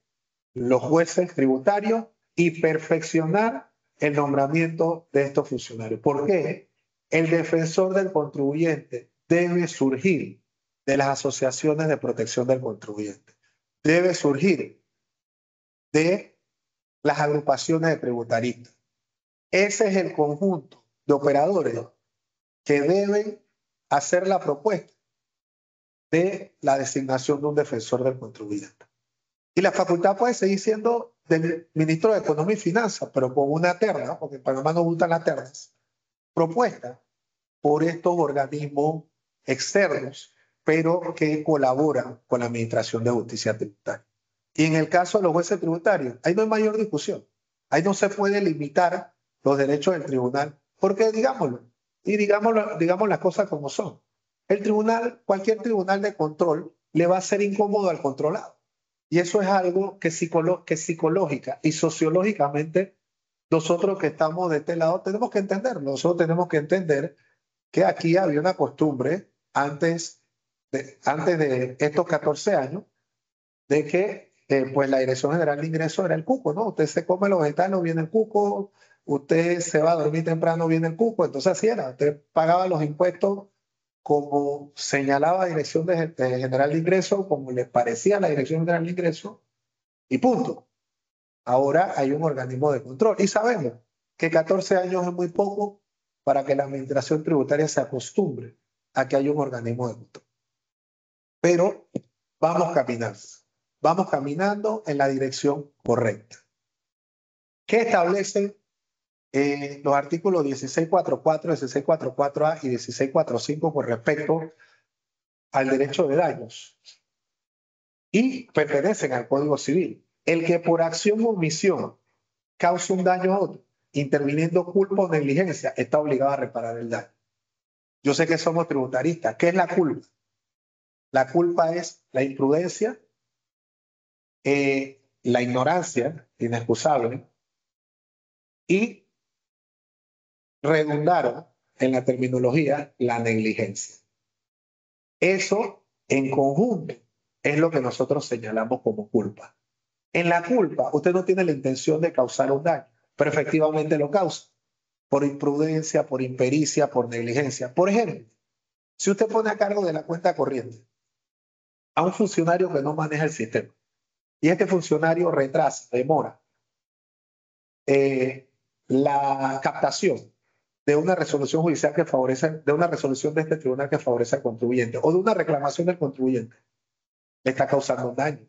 los jueces tributarios y perfeccionar el nombramiento de estos funcionarios. ¿Por qué? El defensor del contribuyente debe surgir de las asociaciones de protección del contribuyente. Debe surgir de las agrupaciones de tributaristas. Ese es el conjunto de operadores que deben hacer la propuesta de la designación de un defensor del contribuyente. Y la facultad puede seguir siendo del ministro de Economía y Finanzas, pero con una terna, porque en Panamá no gustan las ternas, propuesta por estos organismos externos, pero que colaboran con la Administración de Justicia Tributaria. Y en el caso de los jueces tributarios, ahí no hay mayor discusión. Ahí no se puede limitar los derechos del tribunal, porque digámoslo, y digamos las cosas como son. El tribunal, cualquier tribunal de control, le va a ser incómodo al controlado. Y eso es algo que psicológica y sociológicamente nosotros que estamos de este lado tenemos que entenderlo. Nosotros tenemos que entender que aquí había una costumbre antes de estos 14 años de que pues la Dirección General de Ingresos era el cuco, ¿no? Usted se come los vegetales, viene el cuco, usted se va a dormir temprano, viene el cuco. Entonces así era, usted pagaba los impuestos como señalaba la General de Ingresos, como les parecía a la Dirección General de Ingresos, y punto. Ahora hay un organismo de control y sabemos que 14 años es muy poco para que la administración tributaria se acostumbre a que hay un organismo de control. Pero vamos caminando. vamos caminando en la dirección correcta. ¿Qué establecen los artículos 1644, 1644A y 1645 con respecto al derecho de daños? Y pertenecen al Código Civil. El que por acción o omisión cause un daño a otro, interviniendo culpa o negligencia, está obligado a reparar el daño. Yo sé que somos tributaristas. ¿Qué es la culpa? La culpa es la imprudencia, la ignorancia inexcusable y redundaron en la terminología la negligencia. Eso en conjunto es lo que nosotros señalamos como culpa. En la culpa, usted no tiene la intención de causar un daño, pero efectivamente lo causa por imprudencia, por impericia, por negligencia. Por ejemplo, si usted pone a cargo de la cuenta corriente a un funcionario que no maneja el sistema y este funcionario retrasa, demora la captación de una resolución judicial que favorece, de una resolución de este tribunal que favorece al contribuyente o de una reclamación del contribuyente, le está causando un daño.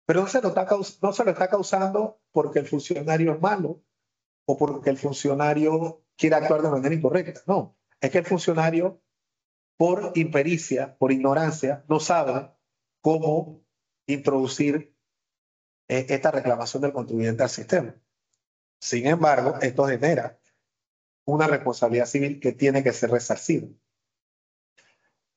Pero no se lo está causando porque el funcionario es malo o porque el funcionario quiere actuar de manera incorrecta. No, es que el funcionario, por impericia, por ignorancia, no sabe cómo introducir esta reclamación del contribuyente al sistema. Sin embargo, esto genera una responsabilidad civil que tiene que ser resarcida.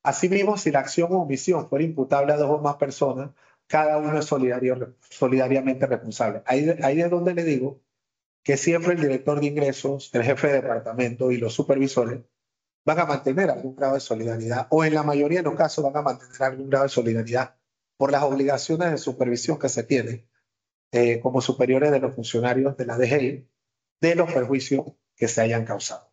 Asimismo, si la acción o omisión fuera imputable a dos o más personas, cada uno es solidariamente responsable. Ahí es donde le digo que siempre el director de ingresos, el jefe de departamento y los supervisores van a mantener algún grado de solidaridad, o en la mayoría de los casos van a mantener algún grado de solidaridad por las obligaciones de supervisión que se tienen como superiores de los funcionarios de la DGI de los perjuicios que se hayan causado.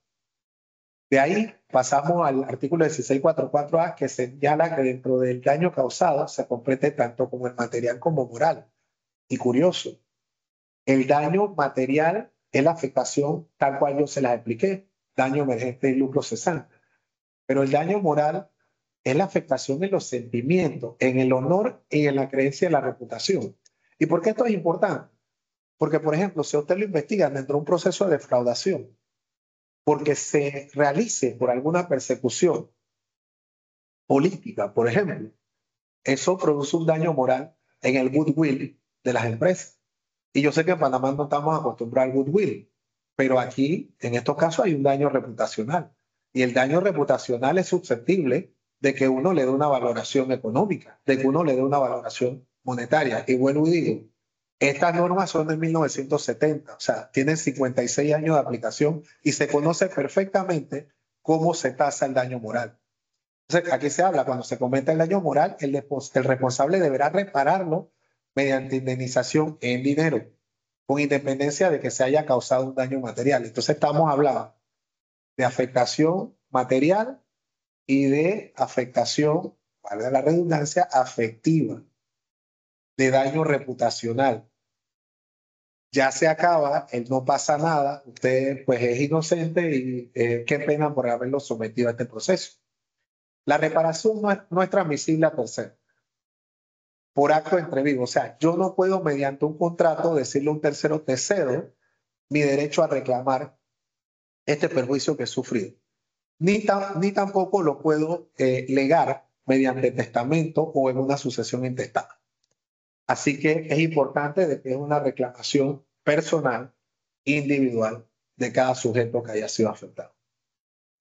De ahí pasamos al artículo 1644A, que señala que dentro del daño causado se complete tanto como el material como moral. Y curioso, el daño material es la afectación tal cual yo se las expliqué, daño emergente y lucro cesante. Pero el daño moral es la afectación en los sentimientos, en el honor y en la creencia de la reputación. ¿Y por qué esto es importante? Porque, por ejemplo, si usted lo investiga dentro de un proceso de defraudación, porque se realice por alguna persecución política, por ejemplo, eso produce un daño moral en el goodwill de las empresas. Y yo sé que en Panamá no estamos acostumbrados al goodwill, pero aquí, en estos casos, hay un daño reputacional. Y el daño reputacional es susceptible de que uno le dé una valoración económica, de que uno le dé una valoración monetaria. Y vuelvo y digo, estas normas son de 1970, o sea, tienen 56 años de aplicación y se conoce perfectamente cómo se tasa el daño moral. Entonces, aquí se habla, cuando se cometa el daño moral, el responsable deberá repararlo mediante indemnización en dinero, con independencia de que se haya causado un daño material. Entonces, estamos hablando de afectación material y de afectación, valga la redundancia, afectiva, de daño reputacional. Ya se acaba, no pasa nada, usted pues es inocente y qué pena por haberlo sometido a este proceso. La reparación no es transmisible a terceros por acto de entrevivo. O sea, yo no puedo mediante un contrato decirle a un tercero, te cedo mi derecho a reclamar este perjuicio que he sufrido. Ni tampoco lo puedo legar mediante testamento o en una sucesión intestada. Así que es importante de que es una reclamación personal, individual, de cada sujeto que haya sido afectado.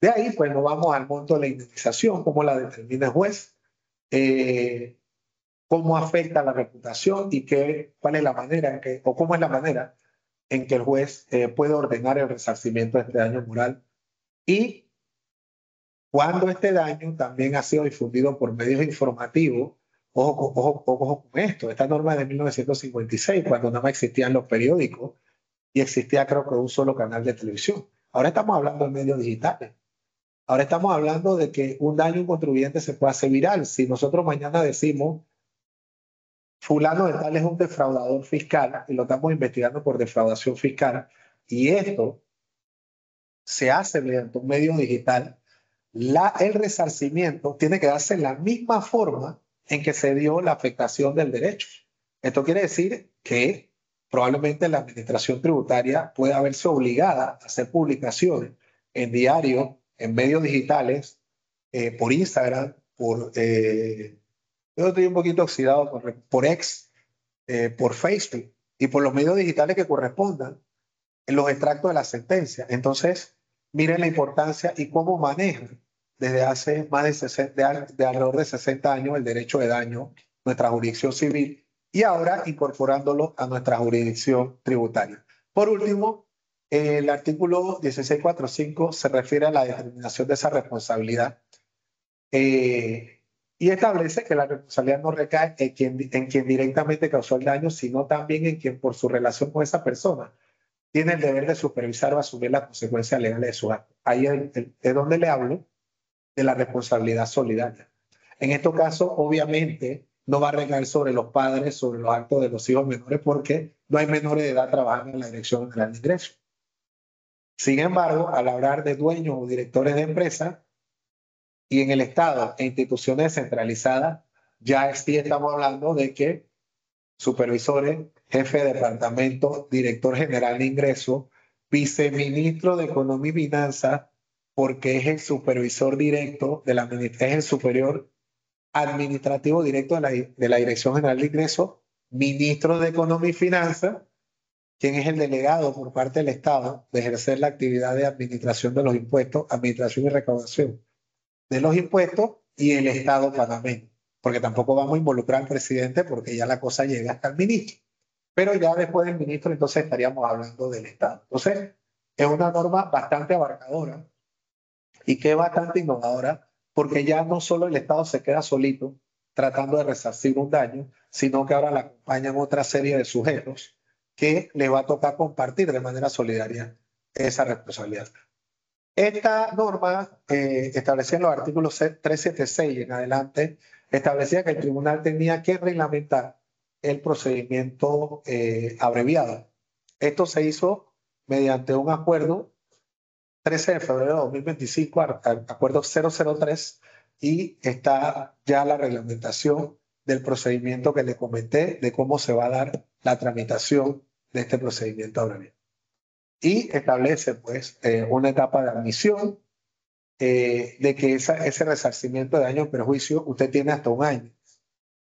De ahí, pues nos vamos al monto de la indemnización, cómo la determina el juez, cómo afecta la reputación y cuál es la manera en que, o cómo es la manera en que el juez puede ordenar el resarcimiento de este daño moral y cuando este daño también ha sido difundido por medios informativos. Ojo con esto, esta norma es de 1956, cuando nada más existían los periódicos y existía creo que un solo canal de televisión. Ahora estamos hablando de medios digitales. Ahora estamos hablando de que un daño a un contribuyente se puede hacer viral. Si nosotros mañana decimos fulano de tal es un defraudador fiscal y lo estamos investigando por defraudación fiscal y esto se hace mediante un medio digital, el resarcimiento tiene que darse en la misma forma en que se dio la afectación del derecho. Esto quiere decir que probablemente la administración tributaria pueda verse obligada a hacer publicaciones en diarios, en medios digitales, por Instagram, yo estoy un poquito oxidado por X, por Facebook y por los medios digitales que correspondan en los extractos de la sentencia. Entonces, miren la importancia y cómo manejan desde hace más de, 60, de alrededor de 60 años el derecho de daño, nuestra jurisdicción civil, y ahora incorporándolo a nuestra jurisdicción tributaria. Por último, el artículo 1645 se refiere a la determinación de esa responsabilidad y establece que la responsabilidad no recae en quien directamente causó el daño, sino también en quien por su relación con esa persona tiene el deber de supervisar o asumir las consecuencias legales de su acto. Ahí es donde le hablo de la responsabilidad solidaria. En estos casos, obviamente, no va a recaer sobre los padres, sobre los actos de los hijos menores, porque no hay menores de edad trabajando en la Dirección General de Ingresos. Sin embargo, al hablar de dueños o directores de empresas y en el Estado e instituciones descentralizadas, ya sí estamos hablando de que supervisores, jefe de departamento, director general de ingresos, viceministro de Economía y Finanzas, porque es el supervisor directo de la es el superior administrativo directo de la Dirección General de Ingresos, ministro de Economía y Finanzas, quien es el delegado por parte del Estado de ejercer la actividad de administración de los impuestos, administración y recaudación de los impuestos y el Estado panameño, porque tampoco vamos a involucrar al presidente porque ya la cosa llega hasta el ministro. Pero ya después del ministro entonces estaríamos hablando del Estado. Entonces, es una norma bastante abarcadora y que es bastante innovadora porque ya no solo el Estado se queda solito tratando de resarcir un daño, sino que ahora la acompañan otra serie de sujetos que le va a tocar compartir de manera solidaria esa responsabilidad. Esta norma, establecía en los artículos 376 en adelante, establecía que el tribunal tenía que reglamentar el procedimiento abreviado. Esto se hizo mediante un acuerdo 13 de febrero de 2025, acuerdo 003, y está ya la reglamentación del procedimiento que le comenté de cómo se va a dar la tramitación de este procedimiento abreviado. Y establece pues una etapa de admisión, de que ese resarcimiento de daño o perjuicio usted tiene hasta un año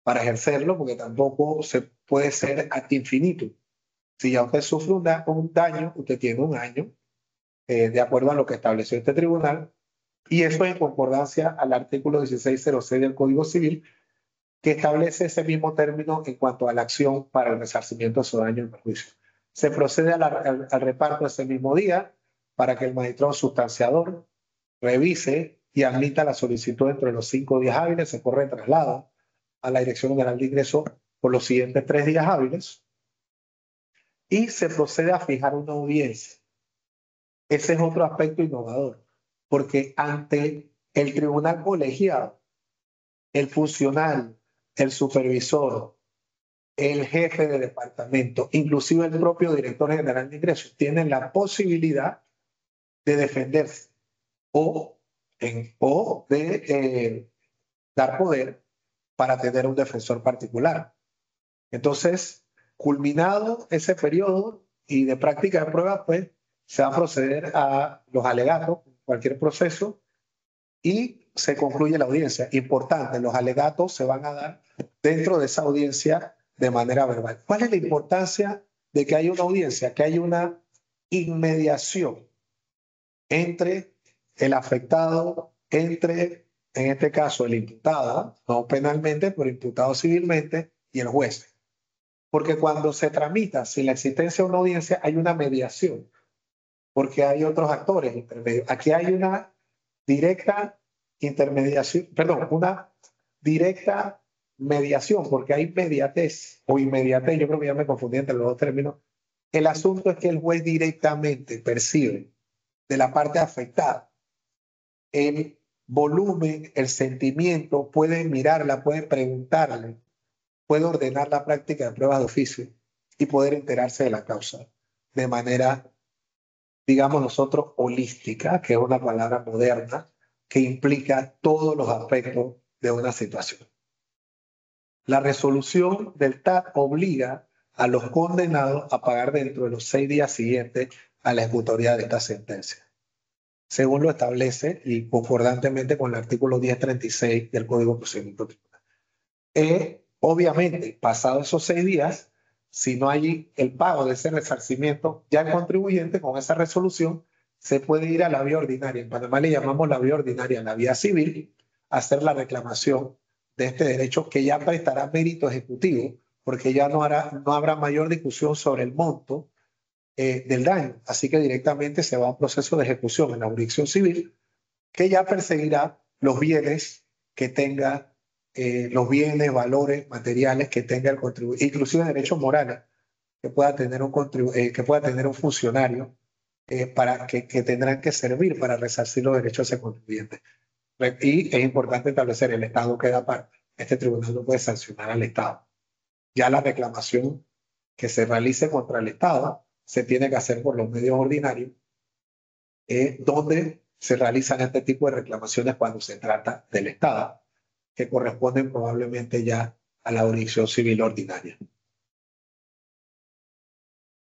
para ejercerlo, porque tampoco se puede ser hasta infinito. Si ya usted sufre un daño, usted tiene un año, de acuerdo a lo que estableció este tribunal, y eso en concordancia al artículo 1606 del Código Civil, que establece ese mismo término en cuanto a la acción para el resarcimiento de su daño o perjuicio. Se procede al reparto ese mismo día para que el magistrado sustanciador revise y admita la solicitud dentro de los 5 días hábiles, se corre traslado a la Dirección General de Ingresos por los siguientes 3 días hábiles y se procede a fijar una audiencia. Ese es otro aspecto innovador, porque ante el tribunal colegiado, el funcionario, el supervisor, el jefe de departamento, inclusive el propio director general de ingresos, tienen la posibilidad de defenderse o, o de dar poder para tener un defensor particular. Entonces, culminado ese periodo y de práctica de pruebas, pues se va a proceder a los alegatos, cualquier proceso, y se concluye la audiencia. Importante, los alegatos se van a dar dentro de esa audiencia de manera verbal. ¿Cuál es la importancia de que haya una audiencia? Que haya una inmediación entre el afectado, entre, en este caso, el imputado, no penalmente, pero imputado civilmente, y el juez. Porque cuando se tramita sin la existencia de una audiencia, hay una mediación, porque hay otros actores intermedios. Aquí hay una directa intermediación, perdón, una directa mediación, porque hay mediatez o inmediatez, yo creo que ya me confundí entre los dos términos. El asunto es que el juez directamente percibe de la parte afectada el volumen, el sentimiento, puede mirarla, puede preguntarle, puede ordenar la práctica de pruebas de oficio y poder enterarse de la causa de manera, digamos nosotros, holística, que es una palabra moderna que implica todos los aspectos de una situación. La resolución del TAT obliga a los condenados a pagar dentro de los 6 días siguientes a la ejecutoria de esta sentencia, según lo establece y concordantemente con el artículo 1036 del Código de Procedimiento Tributario. Obviamente, pasados esos 6 días, si no hay el pago de ese resarcimiento, ya el contribuyente con esa resolución se puede ir a la vía ordinaria. En Panamá le llamamos la vía ordinaria, la vía civil, a hacer la reclamación de este derecho que ya prestará mérito ejecutivo, porque ya no habrá mayor discusión sobre el monto del daño. Así que directamente se va a un proceso de ejecución en la jurisdicción civil que ya perseguirá los bienes que tenga, los bienes, valores, materiales que tenga el contribuyente, inclusive derechos morales que pueda tener un funcionario para que tendrán que servir para resarcir los derechos de ese contribuyente. Y es importante establecer, el Estado queda aparte. Este tribunal no puede sancionar al Estado. Ya la reclamación que se realice contra el Estado se tiene que hacer por los medios ordinarios, donde se realizan este tipo de reclamaciones cuando se trata del Estado, que corresponden probablemente ya a la jurisdicción civil ordinaria.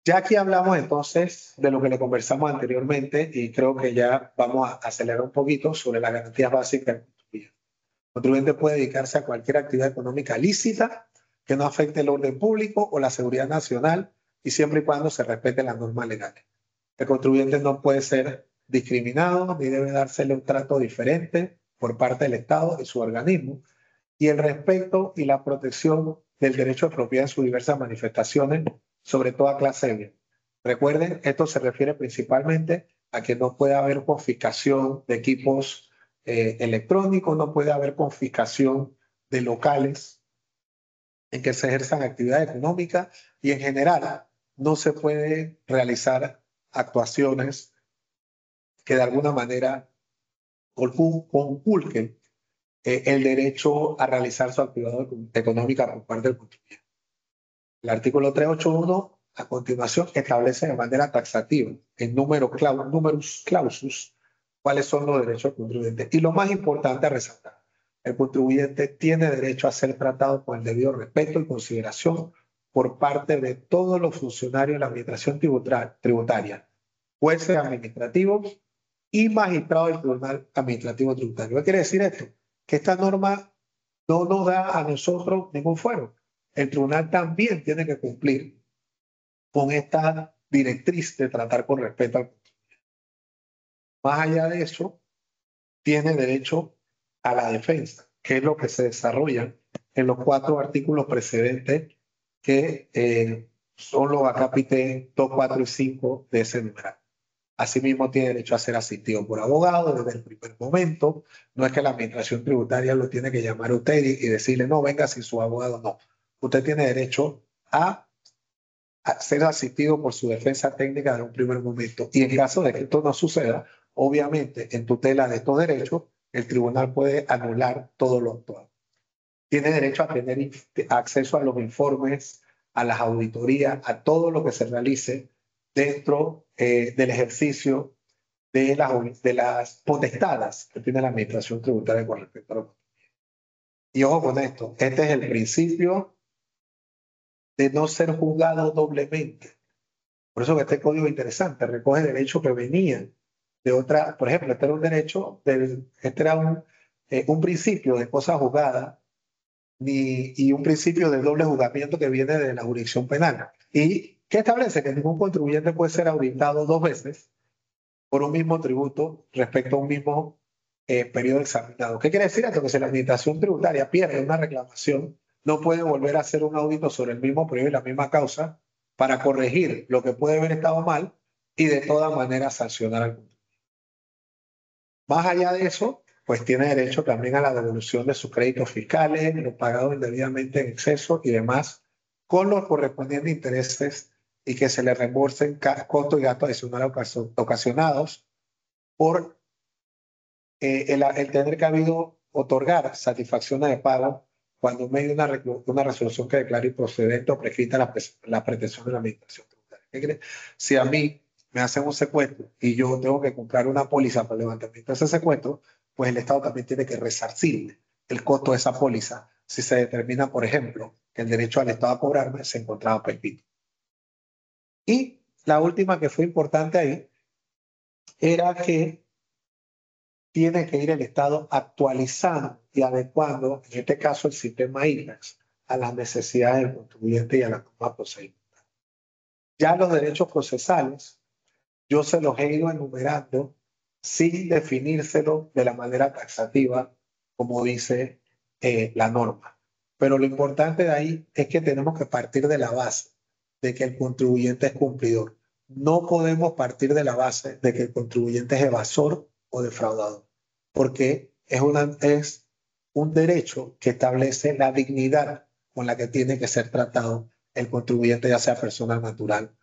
Ya aquí hablamos entonces de lo que le conversamos anteriormente y creo que ya vamos a acelerar un poquito sobre las garantías básicas del contribuyente. El contribuyente puede dedicarse a cualquier actividad económica lícita que no afecte el orden público o la seguridad nacional y siempre y cuando se respeten las normas legales. El contribuyente no puede ser discriminado ni debe dársele un trato diferente por parte del Estado y su organismo, y el respeto y la protección del derecho de propiedad en sus diversas manifestaciones sobre toda clase de bien. Recuerden, esto se refiere principalmente a que no puede haber confiscación de equipos electrónicos, no puede haber confiscación de locales en que se ejerzan actividades económicas y en general no se puede realizar actuaciones que de alguna manera conculquen el derecho a realizar su actividad económica por parte del contribuyente. El artículo 381 a continuación establece de manera taxativa en numerus clausus cuáles son los derechos del contribuyente. Y lo más importante a resaltar, el contribuyente tiene derecho a ser tratado con el debido respeto y consideración por parte de todos los funcionarios de la administración tributaria, jueces administrativos y magistrados del Tribunal Administrativo Tributario. ¿Qué quiere decir esto? Que esta norma no nos da a nosotros ningún fuero. El tribunal también tiene que cumplir con esta directriz de tratar con respeto al contribuyente. Más allá de eso, tiene derecho a la defensa, que es lo que se desarrolla en los 4 artículos precedentes que son los acápites 2, 4 y 5 de ese numeral. Asimismo, tiene derecho a ser asistido por abogado desde el primer momento. No es que la administración tributaria lo tiene que llamar a usted y decirle, no, venga sin su abogado, no. Usted tiene derecho a ser asistido por su defensa técnica en un primer momento. Y en caso de que esto no suceda, obviamente, en tutela de estos derechos, el tribunal puede anular todo lo actual. Tiene derecho a tener acceso a los informes, a las auditorías, a todo lo que se realice dentro del ejercicio de las potestades que tiene la administración tributaria con respecto a los contribuyentes. Y ojo con esto, este es el principio de no ser juzgado doblemente. Por eso que este código es interesante, recoge derechos que venían de otra, por ejemplo, este era un derecho, este era un principio de cosa juzgada y un principio de doble juzgamiento que viene de la jurisdicción penal. Y que establece que ningún contribuyente puede ser auditado 2 veces por un mismo tributo respecto a un mismo periodo examinado. ¿Qué quiere decir esto? Que si la administración tributaria pierde una reclamación, no puede volver a hacer un audito sobre el mismo periodo y la misma causa para corregir lo que puede haber estado mal y de todas maneras sancionar al contribuyente. Más allá de eso, pues tiene derecho también a la devolución de sus créditos fiscales, los pagados indebidamente en exceso y demás, con los correspondientes intereses y que se le reembolsen costos y gastos adicionales ocasionados por el tener que otorgar satisfacciones de pago cuando medio una resolución que declare improcedente o prescrita la pretensión de la administración tributaria. Si a mí me hacen un secuestro y yo tengo que comprar una póliza para el levantamiento de ese secuestro, pues el Estado también tiene que resarcirle el costo de esa póliza si se determina, por ejemplo, que el derecho al Estado a cobrarme se encontraba prescrito. Y la última que fue importante ahí era que tiene que ir el Estado actualizando y adecuando, en este caso, el sistema IRAX a las necesidades del contribuyente y a la norma procedimental. Ya los derechos procesales, yo se los he ido enumerando sin definírselo de la manera taxativa, como dice la norma. Pero lo importante de ahí es que tenemos que partir de la base de que el contribuyente es cumplidor. No podemos partir de la base de que el contribuyente es evasor o defraudador, porque es un derecho que establece la dignidad con la que tiene que ser tratado el contribuyente, ya sea persona natural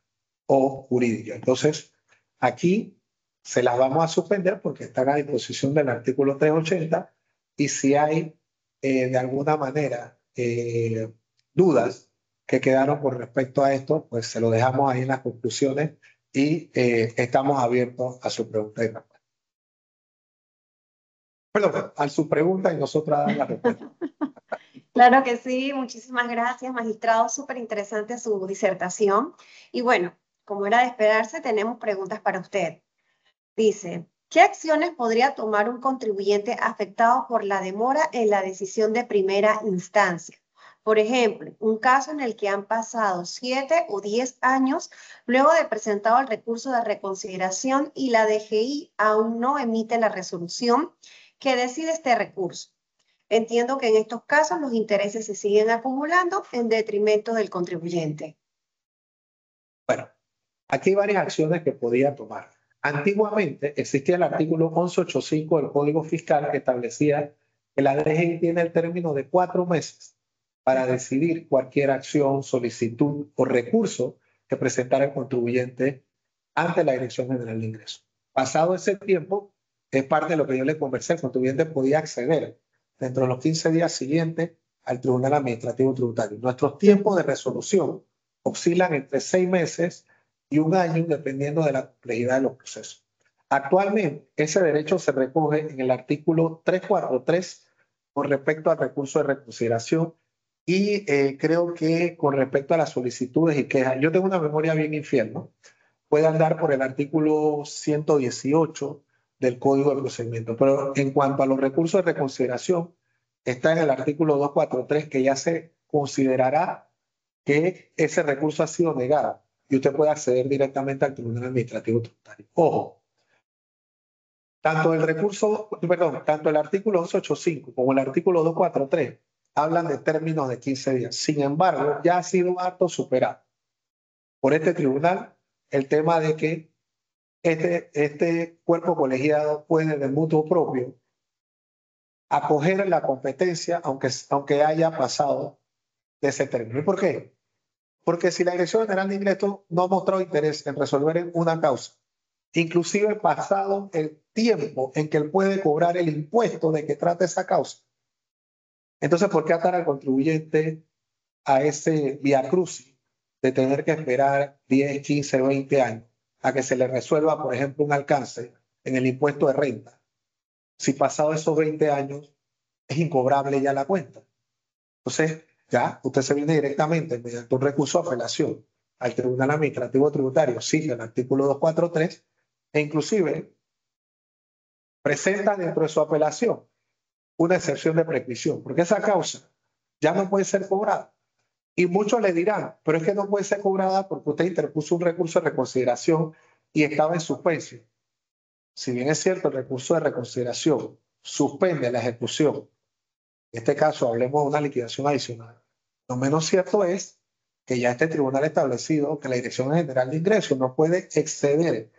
o jurídica. Entonces, aquí se las vamos a suspender porque están a disposición del artículo 380 y si hay de alguna manera dudas que quedaron con respecto a esto, pues se lo dejamos ahí en las conclusiones y estamos abiertos a su pregunta y respuesta. Perdón, a su pregunta y nosotros a dar la respuesta. Claro que sí, muchísimas gracias, magistrado, súper interesante su disertación. Y bueno, como era de esperarse, tenemos preguntas para usted. Dice, ¿qué acciones podría tomar un contribuyente afectado por la demora en la decisión de primera instancia? Por ejemplo, un caso en el que han pasado 7 o 10 años luego de presentado el recurso de reconsideración y la DGI aún no emite la resolución que decide este recurso. Entiendo que en estos casos los intereses se siguen acumulando en detrimento del contribuyente. Bueno, aquí hay varias acciones que podía tomar. Antiguamente existía el artículo 1185 del Código Fiscal que establecía que la DGI tiene el término de 4 meses para decidir cualquier acción, solicitud o recurso que presentara el contribuyente ante la Dirección General de Ingresos. Pasado ese tiempo, es parte de lo que yo le conversé, el contribuyente podía acceder dentro de los 15 días siguientes al Tribunal Administrativo Tributario. Nuestros tiempos de resolución oscilan entre 6 meses y 1 año, dependiendo de la complejidad de los procesos. Actualmente, ese derecho se recoge en el artículo 343 con respecto al recurso de reconsideración y creo que con respecto a las solicitudes y quejas, yo tengo una memoria bien infiel, ¿no? Puede andar por el artículo 118 del Código de Procedimiento, pero en cuanto a los recursos de reconsideración, está en el artículo 243 que ya se considerará que ese recurso ha sido negado y usted puede acceder directamente al Tribunal Administrativo Tributario. Ojo, tanto el recurso, perdón, tanto el artículo 285 como el artículo 243 hablan de términos de 15 días. Sin embargo, ya ha sido harto superado por este tribunal el tema de que este cuerpo colegiado puede de mutuo propio acoger la competencia aunque haya pasado de ese término. ¿Y por qué? Porque si la Dirección General de Ingresos no ha mostrado interés en resolver una causa, inclusive pasado el tiempo en que él puede cobrar el impuesto de que trata esa causa, entonces ¿por qué atar al contribuyente a ese viacrucis de tener que esperar 10, 15, 20 años a que se le resuelva, por ejemplo, un alcance en el impuesto de renta? Si pasado esos 20 años es incobrable ya la cuenta. Entonces, ya usted se viene directamente mediante un recurso de apelación al Tribunal Administrativo Tributario, sigue el artículo 243, e inclusive presenta dentro de su apelación una excepción de prescripción, porque esa causa ya no puede ser cobrada. Y muchos le dirán, pero es que no puede ser cobrada porque usted interpuso un recurso de reconsideración y estaba en suspensión. Si bien es cierto, el recurso de reconsideración suspende la ejecución, en este caso hablemos de una liquidación adicional, lo menos cierto es que ya este tribunal ha establecido que la Dirección General de Ingresos no puede exceder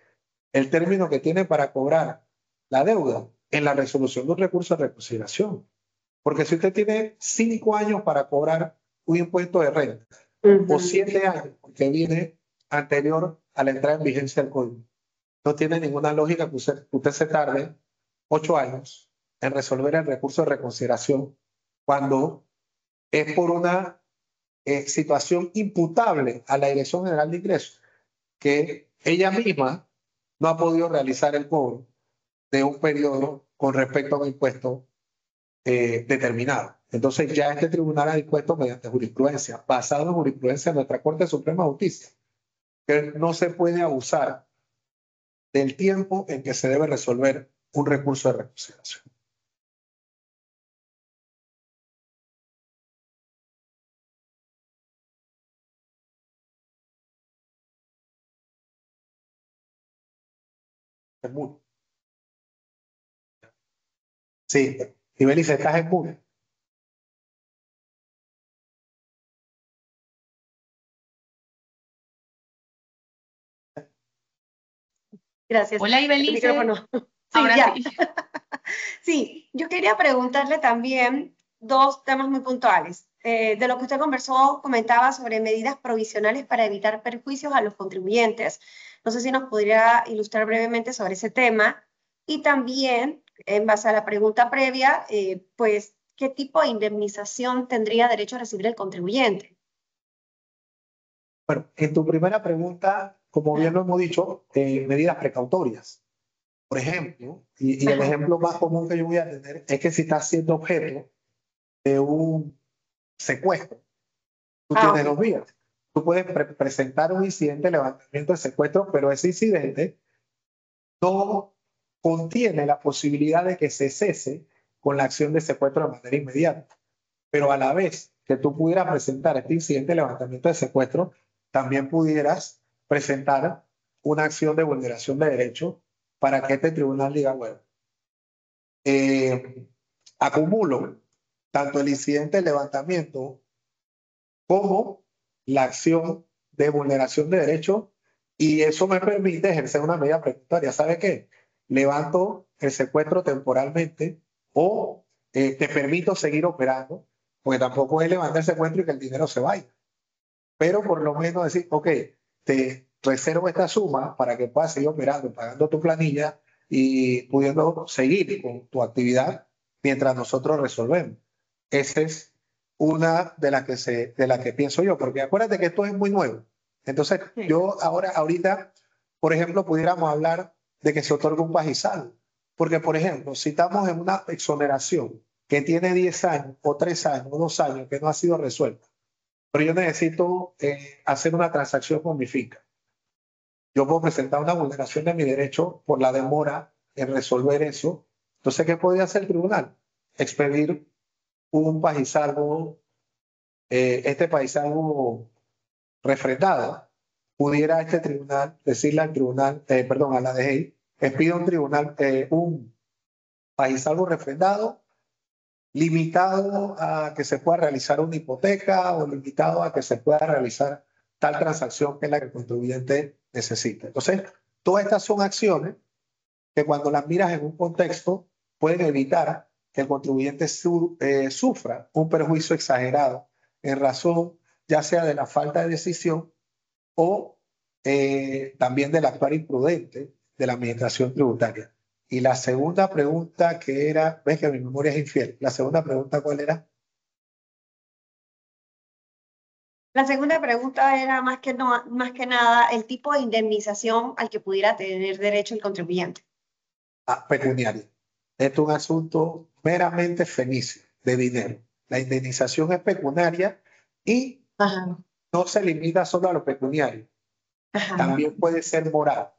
el término que tiene para cobrar la deuda en la resolución de un recurso de reconsideración. Porque si usted tiene 5 años para cobrar un impuesto de renta o 7 años, porque viene anterior a la entrada en vigencia del código, no tiene ninguna lógica que usted se tarde 8 años en resolver el recurso de reconsideración cuando es por una situación imputable a la Dirección General de Ingresos, que ella misma no ha podido realizar el cobro de un periodo con respecto a un impuesto determinado. Entonces ya este tribunal ha dispuesto mediante jurisprudencia, basado en jurisprudencia de nuestra Corte Suprema de Justicia, que no se puede abusar del tiempo en que se debe resolver un recurso de reconsideración. Es mudo. Sí, Ibelice, estás en mudo. Gracias. Hola, El Ibelice. micrófono. Sí, Ahora ya. sí. Sí, yo quería preguntarle también dos temas muy puntuales. De lo que usted conversó, comentaba sobre medidas provisionales para evitar perjuicios a los contribuyentes. No sé si nos podría ilustrar brevemente sobre ese tema. Y también, en base a la pregunta previa, pues, ¿qué tipo de indemnización tendría derecho a recibir el contribuyente? Bueno, en tu primera pregunta, como bien lo hemos dicho, medidas precautorias. Por ejemplo, y el Ajá. ejemplo más común que yo voy a tener es que si estás siendo objeto de un secuestro, tú tienes Ok. dos vías. Tú puedes presentar un incidente de levantamiento de secuestro, pero ese incidente no contiene la posibilidad de que se cese con la acción de secuestro de manera inmediata. Pero a la vez que tú pudieras presentar este incidente de levantamiento de secuestro, también pudieras presentar una acción de vulneración de derecho para que este tribunal diga, bueno, acumulo tanto el incidente de levantamiento como la acción de vulneración de derecho y eso me permite ejercer una medida precautoria. ¿Sabe qué? Levanto el secuestro temporalmente o te permito seguir operando, porque tampoco es levantar el secuestro y que el dinero se vaya. Pero por lo menos decir, ok, te reservo esta suma para que puedas seguir operando, pagando tu planilla y pudiendo seguir con tu actividad mientras nosotros resolvemos. Esa es una de las que pienso yo, porque acuérdate que esto es muy nuevo. Entonces, Sí. yo ahorita, por ejemplo, pudiéramos hablar de que se otorga un pagizal. Porque, por ejemplo, si estamos en una exoneración que tiene 10 años o 3 años o 2 años que no ha sido resuelta, pero yo necesito hacer una transacción con mi finca. Yo puedo presentar una vulneración de mi derecho por la demora en resolver eso. Entonces, ¿qué podría hacer el tribunal? Expedir un pajisalvo, este pajisalvo refrendado. Pudiera este tribunal decirle al tribunal, perdón, a la DGI, expide un tribunal, un pajisalvo refrendado limitado a que se pueda realizar una hipoteca o limitado a que se pueda realizar tal transacción que es la que el contribuyente necesita. Entonces, todas estas son acciones que cuando las miras en un contexto pueden evitar que el contribuyente sufra un perjuicio exagerado en razón ya sea de la falta de decisión o también del actuar imprudente de la administración tributaria. Y la segunda pregunta que era, ves que mi memoria es infiel, la segunda pregunta ¿cuál era? La segunda pregunta era más que nada el tipo de indemnización al que pudiera tener derecho el contribuyente. Pecuniaria. Esto es un asunto meramente fenicio, de dinero. La indemnización es pecuniaria y Ajá, no se limita solo a lo pecuniario, ajá, también puede ser moral.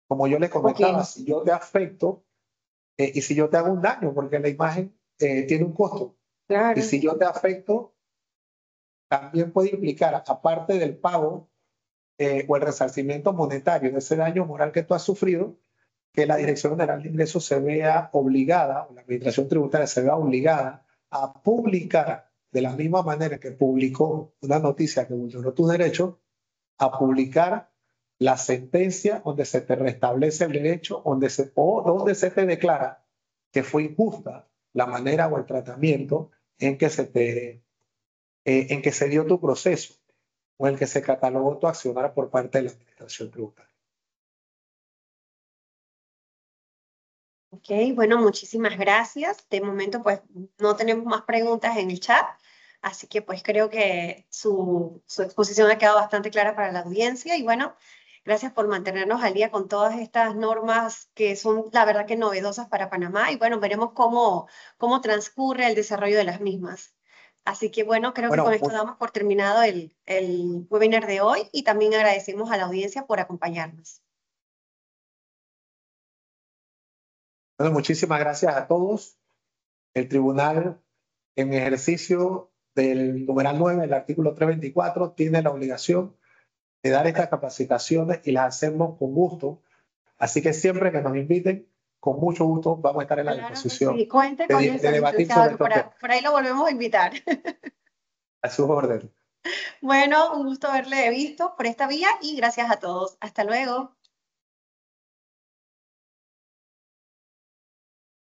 Como yo les ok, comentaba, si yo te afecto y si yo te hago un daño, porque la imagen tiene un costo, y claro. si yo te afecto, también puede implicar, aparte del pago o el resarcimiento monetario de ese daño moral que tú has sufrido, que la Dirección General de Ingresos se vea obligada, o la Administración Tributaria se vea obligada a publicar de la misma manera que publicó una noticia que vulneró tus derechos, a publicar la sentencia donde se te restablece el derecho o donde se te declara que fue injusta la manera o el tratamiento en que en que se dio tu proceso o en que se catalogó tu accionar por parte de la Administración Tributaria. Ok, bueno, muchísimas gracias. De momento, pues no tenemos más preguntas en el chat, así que pues creo que su exposición ha quedado bastante clara para la audiencia y bueno, Gracias por mantenernos al día con todas estas normas que son, la verdad, que novedosas para Panamá. Y bueno, veremos cómo transcurre el desarrollo de las mismas. Así que bueno, creo que con Bueno, esto damos por terminado el webinar de hoy y también agradecemos a la audiencia por acompañarnos. bueno, muchísimas gracias a todos. El tribunal, en ejercicio del numeral 9 del artículo 324, tiene la obligación de dar estas capacitaciones y las hacemos con gusto. Así que siempre que nos inviten, con mucho gusto vamos a estar en la Claro que disposición sí. Cuente de, con de eso, debatir licenciado, sobre que estos temas. por ahí lo volvemos a invitar. A sus órdenes. Bueno, un gusto haberle visto por esta vía y gracias a todos. Hasta luego.